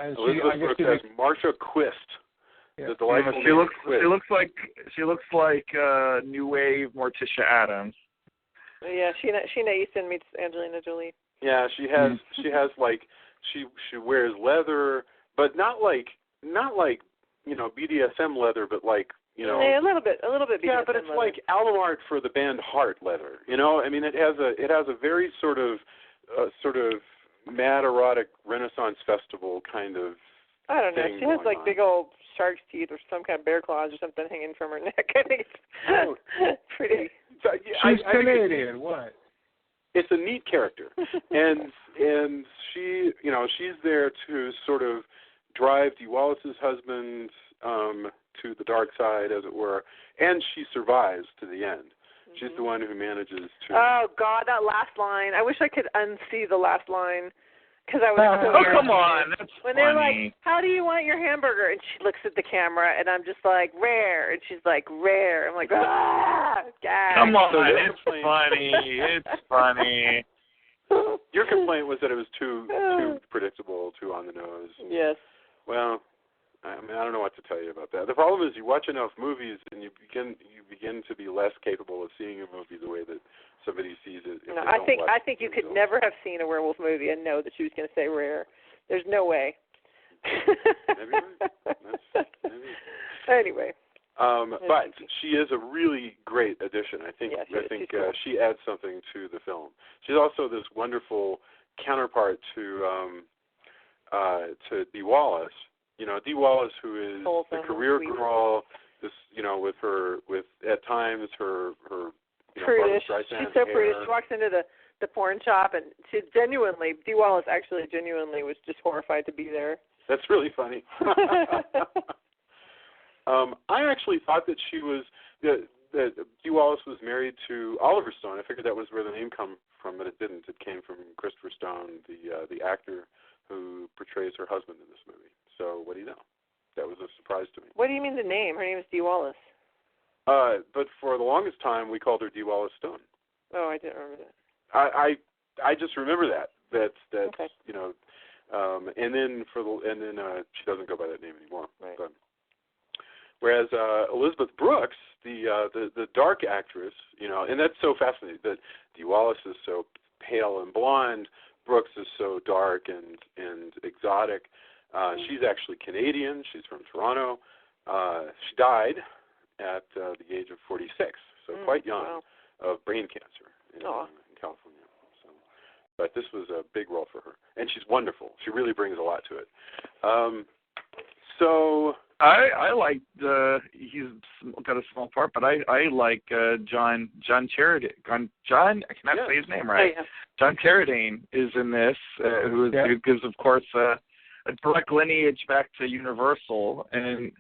And Elizabeth Brooks as Marcia Quist. Yeah. The delightful she looks like new wave Morticia Addams. Yeah, Sheena Easton meets Angelina Jolie. Yeah, she has she wears leather, but not like BDSM leather, but like yeah, a little bit BDSM. Yeah, but it's leather. like Aluard for the band Heart leather. It has a very sort of mad erotic Renaissance festival kind of. I don't know. Thing She has going like on. big old shark's teeth or some kind of bear claws or something hanging from her neck. I think it's pretty. So, She's Canadian. What? It's a neat character, and she's there to sort of drive Dee Wallace's husband to the dark side, as it were, and she survives to the end. Mm-hmm. She's the one who manages to. Oh God, that last line! I wish I could unsee the last line because I was. So come on, that's when funny. they're like, "How do you want your hamburger?" and she looks at the camera, and I'm just like, "Rare," and she's like, "Rare." I'm like, "Ah, gag." Come on, it's funny. It's funny. Your complaint was that it was too predictable, too on the nose. Yes. Well, I don't know what to tell you about that. The problem is you watch enough movies and you begin to be less capable of seeing a movie the way that somebody sees it. No, I think you could never have seen a werewolf movie and know that she was going to say rare. There's no way. Maybe. Anyway. But she is a really great addition. I think cool. She adds something to the film. She's also this wonderful counterpart to Dee Wallace. Dee Wallace, who is the career girl. This, with at times her prudish. She's so prudish. She walks into the porn shop and Dee Wallace actually genuinely was just horrified to be there. That's really funny. I actually thought that that Dee Wallace was married to Oliver Stone. I figured that was where the name came from, but it didn't. It came from Christopher Stone, the actor who portrays her husband in this movie. So what do you know? That was a surprise to me. What do you mean the name? Her name is Dee Wallace. But for the longest time, we called her Dee Wallace Stone. Oh, I didn't remember that. I just remember that. That's okay. And then she doesn't go by that name anymore. Right. But, whereas Elizabeth Brooks, the dark actress, and that's so fascinating that Dee Wallace is so pale and blonde, Brooks is so dark and exotic. She's actually Canadian. She's from Toronto. She died at the age of 46, so quite young, of brain cancer in California. So, but this was a big role for her, and she's wonderful. She really brings a lot to it. I like he's got a small part, but I like John Carradine. John, I cannot say his name right. Oh, yeah. John Carradine is in this, who gives, of course, a direct lineage back to Universal, and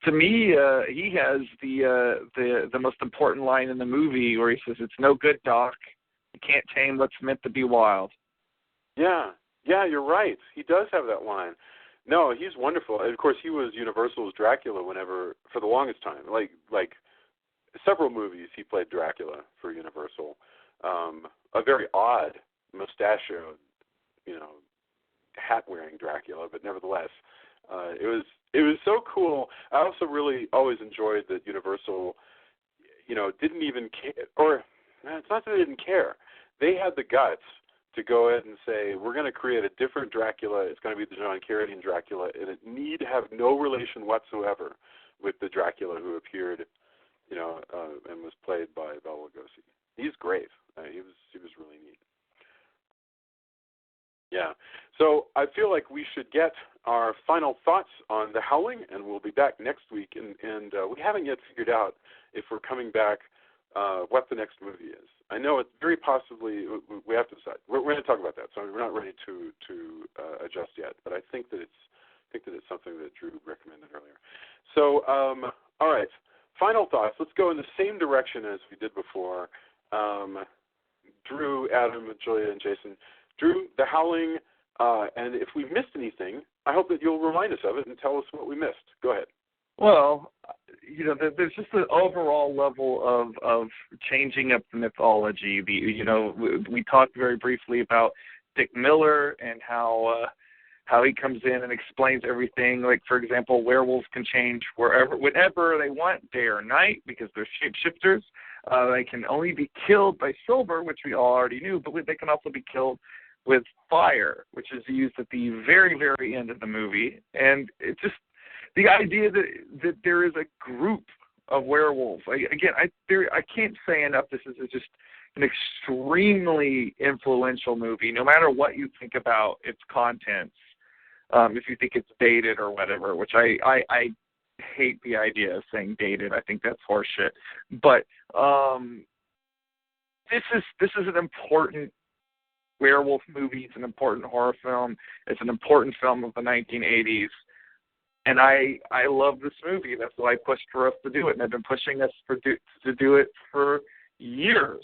to me, he has the most important line in the movie where he says, "It's no good, Doc. You can't tame what's meant to be wild." Yeah, you're right. He does have that line. No, he's wonderful. And of course, he was Universal's Dracula for the longest time. Like several movies, he played Dracula for Universal. A very odd, mustachioed, hat-wearing Dracula, but nevertheless, it was so cool. I also really always enjoyed that Universal, didn't even care, or it's not that they didn't care. They had the guts to go ahead and say, we're going to create a different Dracula. It's going to be the John Carradine Dracula, and it need have no relation whatsoever with the Dracula who appeared, and was played by Bela Lugosi. he's great. He was really neat. Yeah. So I feel like we should get our final thoughts on The Howling, and we'll be back next week. And we haven't yet figured out if we're coming back what the next movie is. I know it's very possibly we have to decide. We're going to talk about that, so we're not ready to adjust yet. But I think that it's something that Drew recommended earlier. So all right, final thoughts. Let's go in the same direction as we did before. Drew, Adam, Julia, and Jason. Drew, The Howling, and if we've missed anything, I hope that you'll remind us of it and tell us what we missed. Go ahead. Well, there's just an overall level of changing up the mythology. We talked very briefly about Dick Miller and how he comes in and explains everything. Like, for example, werewolves can change whenever they want, day or night, because they're shapeshifters. They can only be killed by silver, which we all already knew, but they can also be killed with fire, which is used at the very, very end of the movie. And it's just the idea that there is a group of werewolves. I can't say enough. This is just an extremely influential movie, no matter what you think about its contents. If you think it's dated or whatever, which I hate the idea of saying dated. I think that's horseshit. But this is an important werewolf movie. It's an important horror film. It's an important film of the 1980s. And I love this movie. That's why I pushed for us to do it. And I've been pushing us to do it for years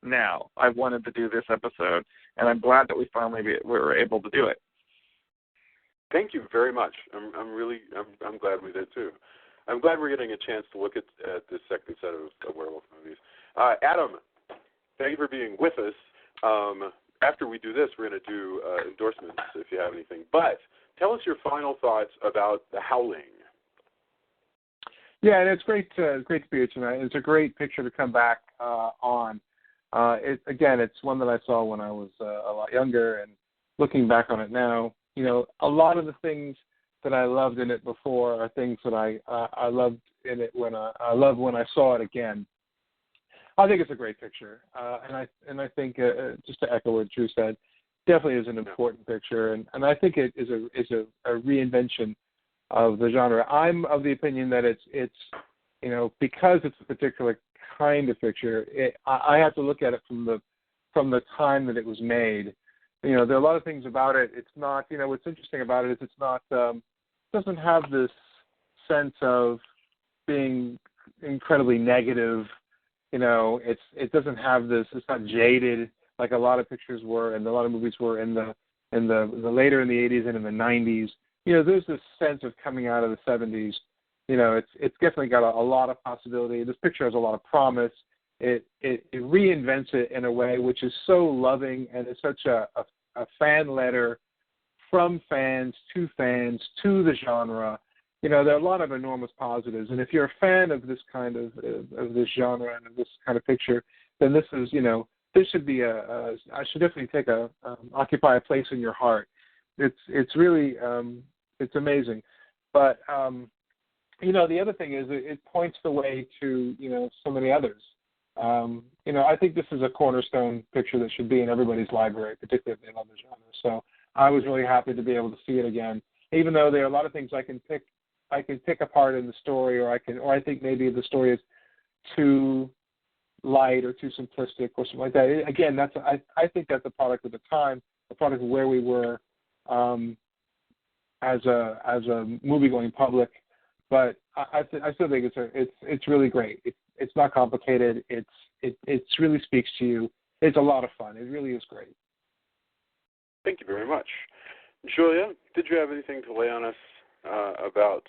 now. I've wanted to do this episode. And I'm glad that we finally were able to do it. Thank you very much. I'm glad we did too. I'm glad we're getting a chance to look at this second set of werewolf movies. Adam, thank you for being with us. After we do this, we're going to do endorsements if you have anything. But tell us your final thoughts about The Howling. Yeah, and it's great to be here tonight. It's a great picture to come back on. It's one that I saw when I was a lot younger, and looking back on it now, a lot of the things that I loved in it before are things that I loved in it when I saw it again. I think it's a great picture, and I think just to echo what Drew said, definitely is an important picture, and I think it is a reinvention of the genre. I'm of the opinion that it's because it's a particular kind of picture. I have to look at it from the time that it was made. There are a lot of things about it. It's not, what's interesting about it is it's not, doesn't have this sense of being incredibly negative. It doesn't have this. It's not jaded like a lot of pictures were, and a lot of movies were in the later in the 80s and in the 90s. There's this sense of coming out of the 70s. It's definitely got a lot of possibility. This picture has a lot of promise. It reinvents it in a way which is so loving, and it's such a fan letter from fans to the genre. There are a lot of enormous positives, and if you're a fan of this kind of this genre and of this kind of picture, then this is this should be I should definitely occupy a place in your heart. It's really it's amazing, but the other thing is it points the way to so many others. I think this is a cornerstone picture that should be in everybody's library, particularly if they love the genre. So I was really happy to be able to see it again, even though there are a lot of things I can pick apart in the story, or I think maybe the story is too light or too simplistic or something like that. Again, I think that's a product of the time, a product of where we were as a movie-going public. But I still think it's really great. It's not complicated. It really speaks to you. It's a lot of fun. It really is great. Thank you very much. Julia, did you have anything to lay on us about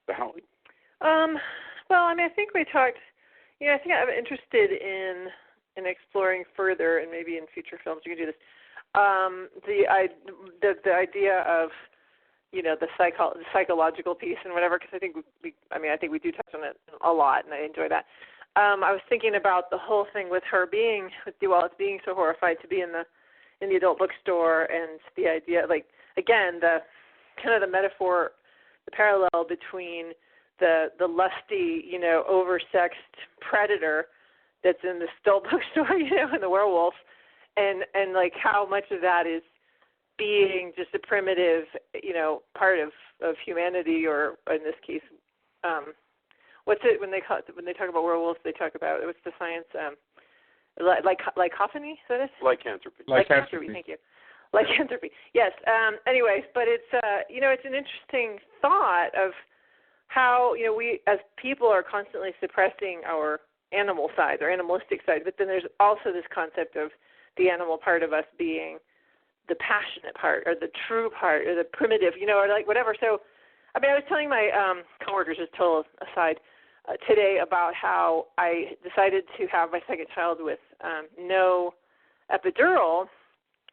The Howling? Well, I think we talked. I think I'm interested in exploring further, and maybe in future films you can do this. The idea of the psychological piece and whatever, because I think we do touch on it a lot, and I enjoy that. I was thinking about the whole thing with Dee Wallace being so horrified to be in the adult bookstore, and the idea, again, the kind of the metaphor, the parallel between the lusty, oversexed predator that's in the still bookstore, in the Werewolf, and like how much of that is being just a primitive, part of humanity, or in this case, what's it when they talk about werewolves? They talk about what's the science? Lycanthropy, is that it? Lycanthropy. Lycanthropy. Thank you. Lycanthropy. Yes. Anyways, but it's it's an interesting thought of how we as people are constantly suppressing our animal side or animalistic side, but then there's also this concept of the animal part of us being the passionate part or the true part or the primitive, or like whatever. So, I was telling my coworkers, just total aside, today about how I decided to have my second child with no epidural,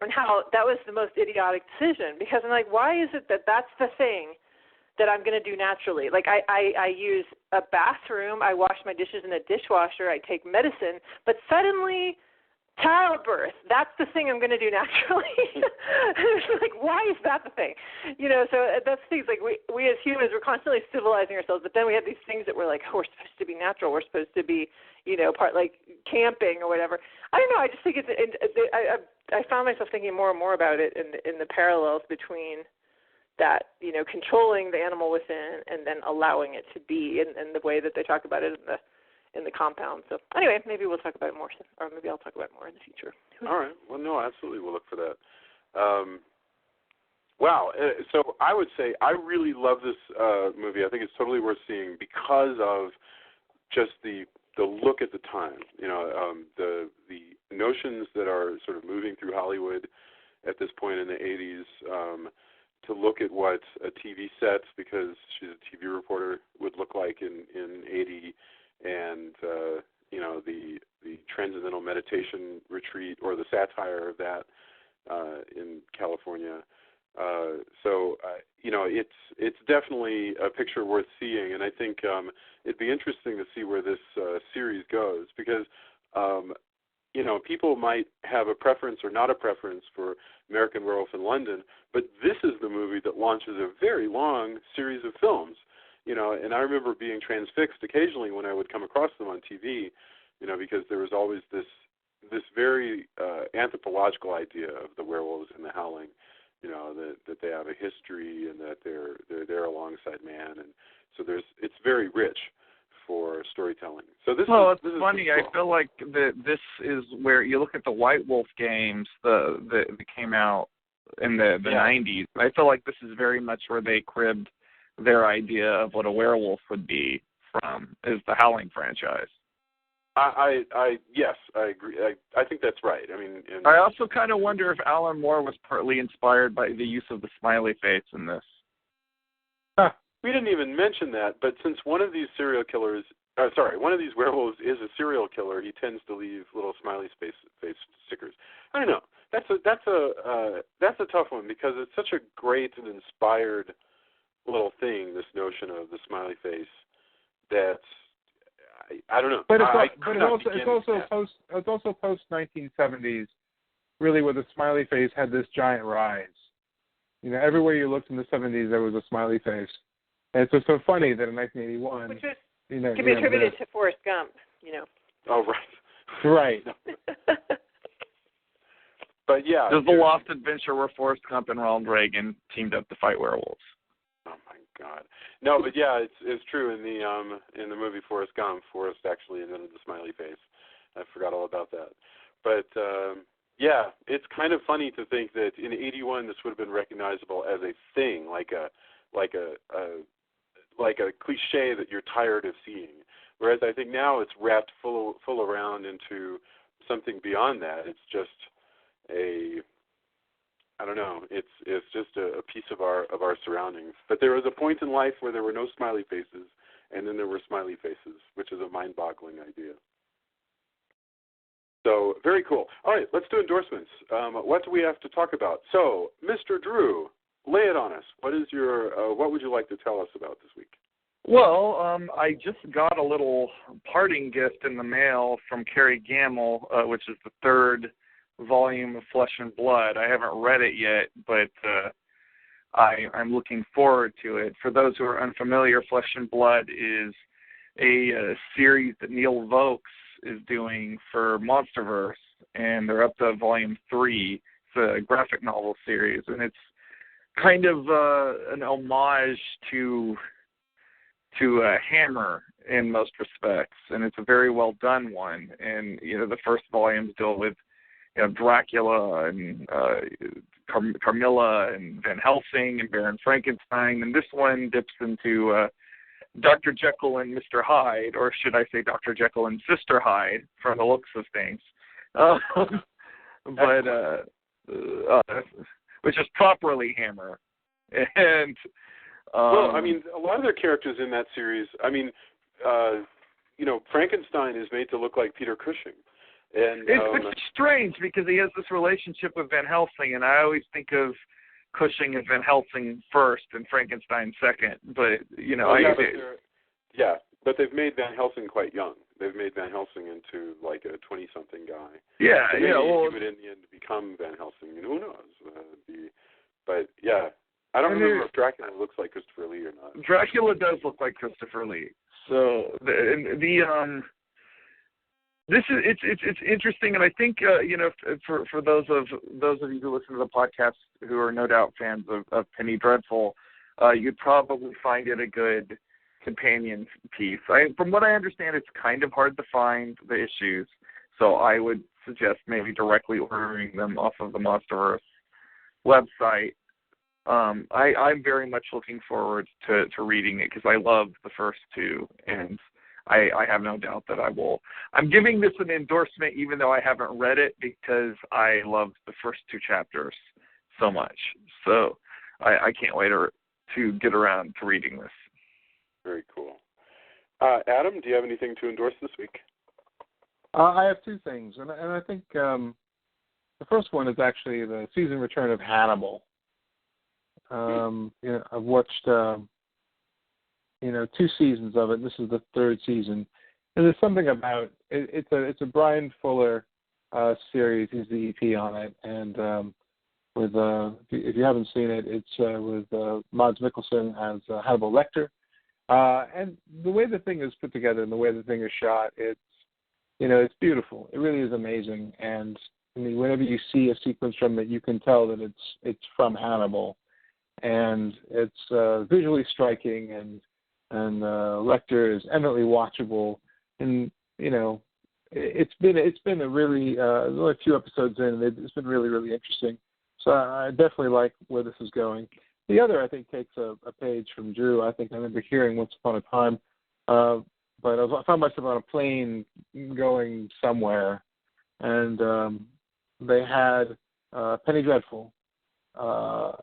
and how that was the most idiotic decision, because I'm like, why is it that that's the thing that I'm going to do naturally? Like I use a bathroom, I wash my dishes in a dishwasher, I take medicine, but suddenly childbirth, that's the thing I'm going to do naturally. It's like, why is that the thing? So that's things like we as humans, we're constantly civilizing ourselves, but then we have these things that we're like, we're supposed to be natural, we're supposed to be, part like camping or whatever. I don't know, I just think I found myself thinking more and more about it in the parallels between that, controlling the animal within and then allowing it to be in the way that they talk about it in the compound. So anyway, maybe we'll talk about it more, or maybe I'll talk about it more in the future. All right. Well, no, absolutely. We'll look for that. Wow. So I would say I really love this movie. I think it's totally worth seeing because of just the look at the time. The notions that are sort of moving through Hollywood at this point in the 80s, to look at what a TV set, because she's a TV reporter, would look like in 80, and the transcendental meditation retreat, or the satire of that in California. It's definitely a picture worth seeing, and I think it'd be interesting to see where this series goes, because people might have a preference or not a preference for American Werewolf in London, but this is the movie that launches a very long series of films. And I remember being transfixed occasionally when I would come across them on TV, because there was always this very anthropological idea of the werewolves and the howling, that they have a history and that they're there alongside man, and so it's very rich for storytelling. So this is funny. cool. I feel like this is where you look at the White Wolf games that came out in the 90s. I feel like this is very much where they cribbed their idea of what a werewolf would be from, is the Howling franchise. Yes, I agree. I think that's right. I also kind of wonder if Alan Moore was partly inspired by the use of the smiley face in this. We didn't even mention that, but since one of these one of these werewolves is a serial killer, he tends to leave little smiley face stickers. I don't know. That's a tough one, because it's such a great and inspired little thing, this notion of the smiley face, that I don't know. But it's also post 1970s, really, where the smiley face had this giant rise. Everywhere you looked in the 70s, there was a smiley face, and it's just so funny that in 1981, which can be attributed to Forrest Gump. Oh, right. Right. But yeah, there's the Lost Adventure where Forrest Gump and Ronald Reagan teamed up to fight werewolves. Oh my God! No, but yeah, it's true. In the movie Forrest Gump, Forrest actually invented the smiley face. I forgot all about that. But yeah, it's kind of funny to think that in '81 this would have been recognizable as a thing, like a cliche that you're tired of seeing. Whereas I think now it's wrapped full around into something beyond that. It's just I don't know. It's just a piece of our surroundings. But there was a point in life where there were no smiley faces, and then there were smiley faces, which is a mind-boggling idea. So very cool. All right, let's do endorsements. What do we have to talk about? So, Mr. Drew, lay it on us. What would you like to tell us about this week? Well, I just got a little parting gift in the mail from Carrie Gamble, which is the third volume of Flesh and Blood. I haven't read it yet, but I'm looking forward to it. For those who are unfamiliar, Flesh and Blood is a series that Neil Vokes is doing for Monsterverse, and they're up to volume 3. It's a graphic novel series, and it's kind of an homage to Hammer in most respects, and it's a very well done one. And the first volumes deal with Dracula and Carmilla and Van Helsing and Baron Frankenstein, and this one dips into Dr. Jekyll and Mr. Hyde, or should I say Dr. Jekyll and Sister Hyde, from the looks of things. Which is properly Hammer. And well, I mean, a lot of their characters in that series, I mean, Frankenstein is made to look like Peter Cushing. And it's strange because he has this relationship with Van Helsing, and I always think of Cushing and Van Helsing first and Frankenstein second. But but they've made Van Helsing quite young. They've made Van Helsing into like a 20-something guy. Yeah, so yeah. Well, he would in the end become Van Helsing, and who knows? But yeah, I don't remember if Dracula looks like Christopher Lee or not. Dracula does look like Christopher Lee. So this is it's interesting, and I think for those of you who listen to the podcast who are no doubt fans of Penny Dreadful, you'd probably find it a good companion piece. From what I understand, it's kind of hard to find the issues, so I would suggest maybe directly ordering them off of the Monsterverse website. I'm very much looking forward to reading it because I love the first two, and I have no doubt that I will. I'm giving this an endorsement even though I haven't read it because I love the first two chapters so much. So I can't wait to get around to reading this. Very cool. Adam, do you have anything to endorse this week? I have two things, and I think the first one is actually the season return of Hannibal. I've watched 2 seasons of it. This is the 3rd season, and there's something about it. It's a Brian Fuller series. He's the EP on it, and if you haven't seen it, it's with Mads Mikkelsen as Hannibal Lecter. And the way the thing is put together and the way the thing is shot, it's beautiful. It really is amazing. And I mean, whenever you see a sequence from it, you can tell that it's from Hannibal, and it's visually striking, and Lecter is eminently watchable. And it's been a really there's only a few episodes in, and it's been really, really interesting. So I definitely like where this is going. The other, I think, takes a page from Drew. I think I remember hearing Once Upon a Time, but I found myself on a plane going somewhere, and they had Penny Dreadful, the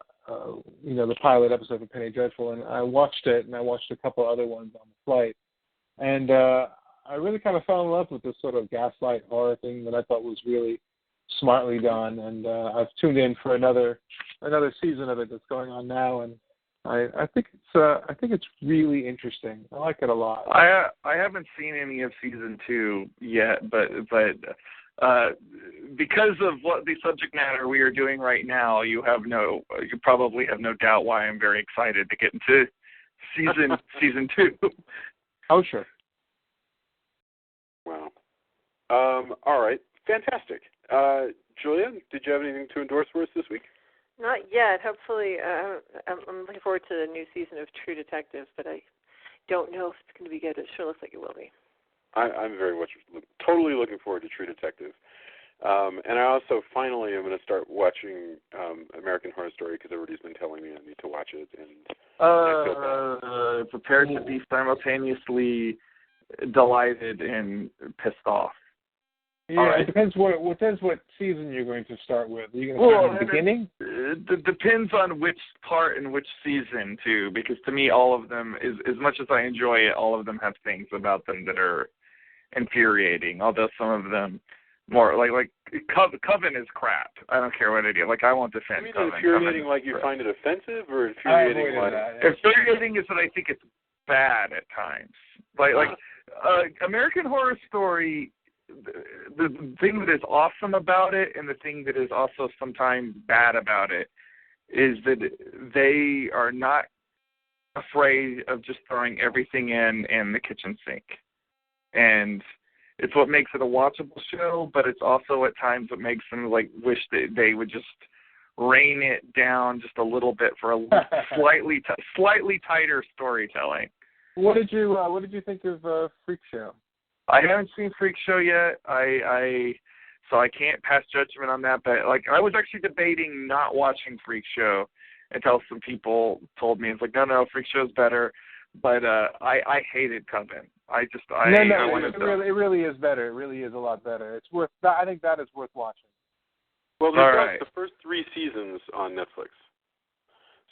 pilot episode of Penny Dreadful, and I watched it, and I watched a couple other ones on the flight, and I really kind of fell in love with this sort of gaslight horror thing that I thought was really smartly done, and I've tuned in for another season of it that's going on now, and I think it's really interesting. I like it a lot. I haven't seen any of season 2 yet, but because of what the subject matter we are doing right now, you probably have no doubt why I'm very excited to get into season 2. Oh, sure. Wow. All right. Fantastic. Julia, did you have anything to endorse for us this week? Not yet. Hopefully, I'm looking forward to the new season of True Detective, but I don't know if it's going to be good. It sure looks like it will be. I'm very much totally looking forward to True Detective. And I also finally am going to start watching American Horror Story because everybody's been telling me I need to watch it. And prepared to be simultaneously delighted and pissed off. Yeah, right. It depends what season you're going to start with. Are you going to start at the beginning? It depends on which part and which season, too, because to me, all of them, as much as I enjoy it, all of them have things about them that are infuriating, although some of them more, like Coven is crap. I don't care what it is. Like, I won't defend Coven. Infuriating like you find it offensive, or infuriating like... Infuriating is that I think it's bad at times. Like American Horror Story... The thing that is awesome about it and the thing that is also sometimes bad about it is that they are not afraid of just throwing everything in the kitchen sink. And it's what makes it a watchable show, but it's also at times what makes them like wish that they would just rein it down just a little bit for a slightly tighter storytelling. What did you think of Freak Show? I haven't seen Freak Show yet. So I can't pass judgment on that. But like, I was actually debating not watching Freak Show until some people told me it's like, no, Freak Show's better. But I hated Coven. It really is better. It really is a lot better. It's worth. I think that is worth watching. Well, they've got the first 3 seasons on Netflix.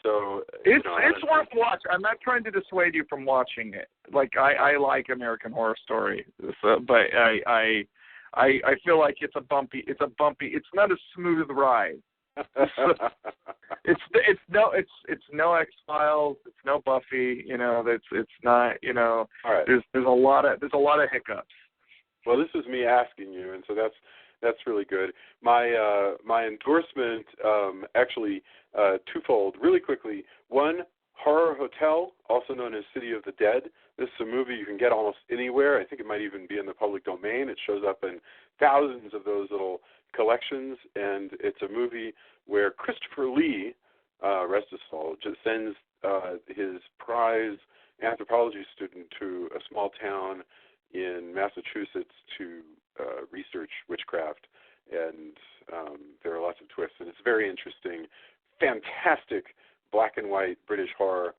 So it's worth watching. I'm not trying to dissuade you from watching it. Like I like American Horror Story, so, but I feel like it's not a smooth ride. It's no X-Files, it's no Buffy, it's not, right. There's a lot of hiccups. Well, this is me asking you, and so that's really good. My endorsement actually twofold, really quickly. One, Horror Hotel, also known as City of the Dead. This is a movie you can get almost anywhere. I think it might even be in the public domain. It shows up in thousands of those little collections, and it's a movie where Christopher Lee, rest his soul, just sends his prize anthropology student to a small town in Massachusetts to research witchcraft, and there are lots of twists, and it's very interesting, fantastic black and white British horror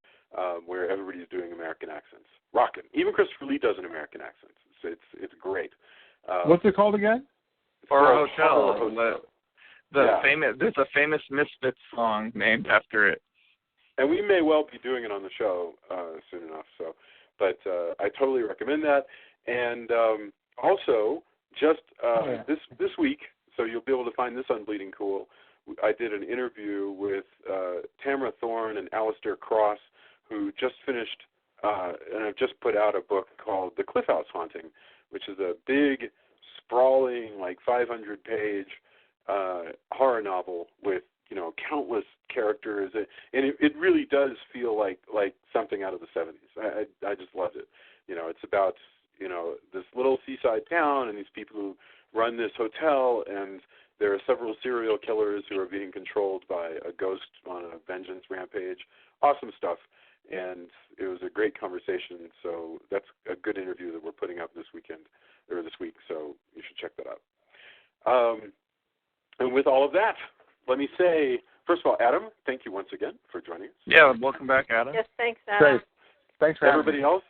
where everybody's doing American accents. Rockin'. Even Christopher Lee does an American accent. It's great. What's it called again? Horror Hotel. There's a famous Misfits song named after it. And we may well be doing it on the show soon enough. So, but I totally recommend that. And also, just this week, so you'll be able to find this on Bleeding Cool, I did an interview with Tamara Thorne and Alistair Cross, who just finished and have just put out a book called The Cliff House Haunting, which is a big, sprawling, like 500-page horror novel with countless characters, and it really does feel like something out of the 70s. I just loved it. It's about this little seaside town and these people who run this hotel, and there are several serial killers who are being controlled by a ghost on a vengeance rampage. Awesome stuff, and it was a great conversation. So that's a good interview that we're putting up this week. So you should check that out. And with all of that, let me say, first of all, Adam, thank you once again for joining us. Yeah, welcome back, Adam. Yes, thanks, Adam. Thanks for everybody else.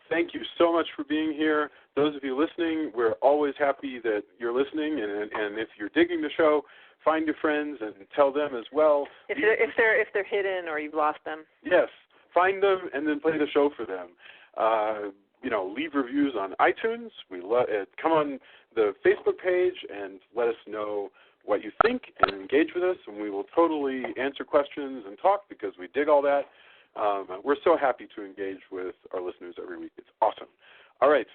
Thank you so much for being here. Those of you listening, we're always happy that you're listening, and if you're digging the show, find your friends and tell them as well. If they're hidden or you've lost them. Yes, find them and then play the show for them. Leave reviews on iTunes. Come on the Facebook page and let us know what you think and engage with us, and we will totally answer questions and talk because we dig all that. We're so happy to engage with our listeners every week. It's awesome. All right.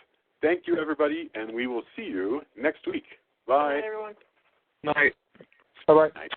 Thank you, everybody, and we will see you next week. Bye. Bye, everyone. Night. Bye-bye. Night.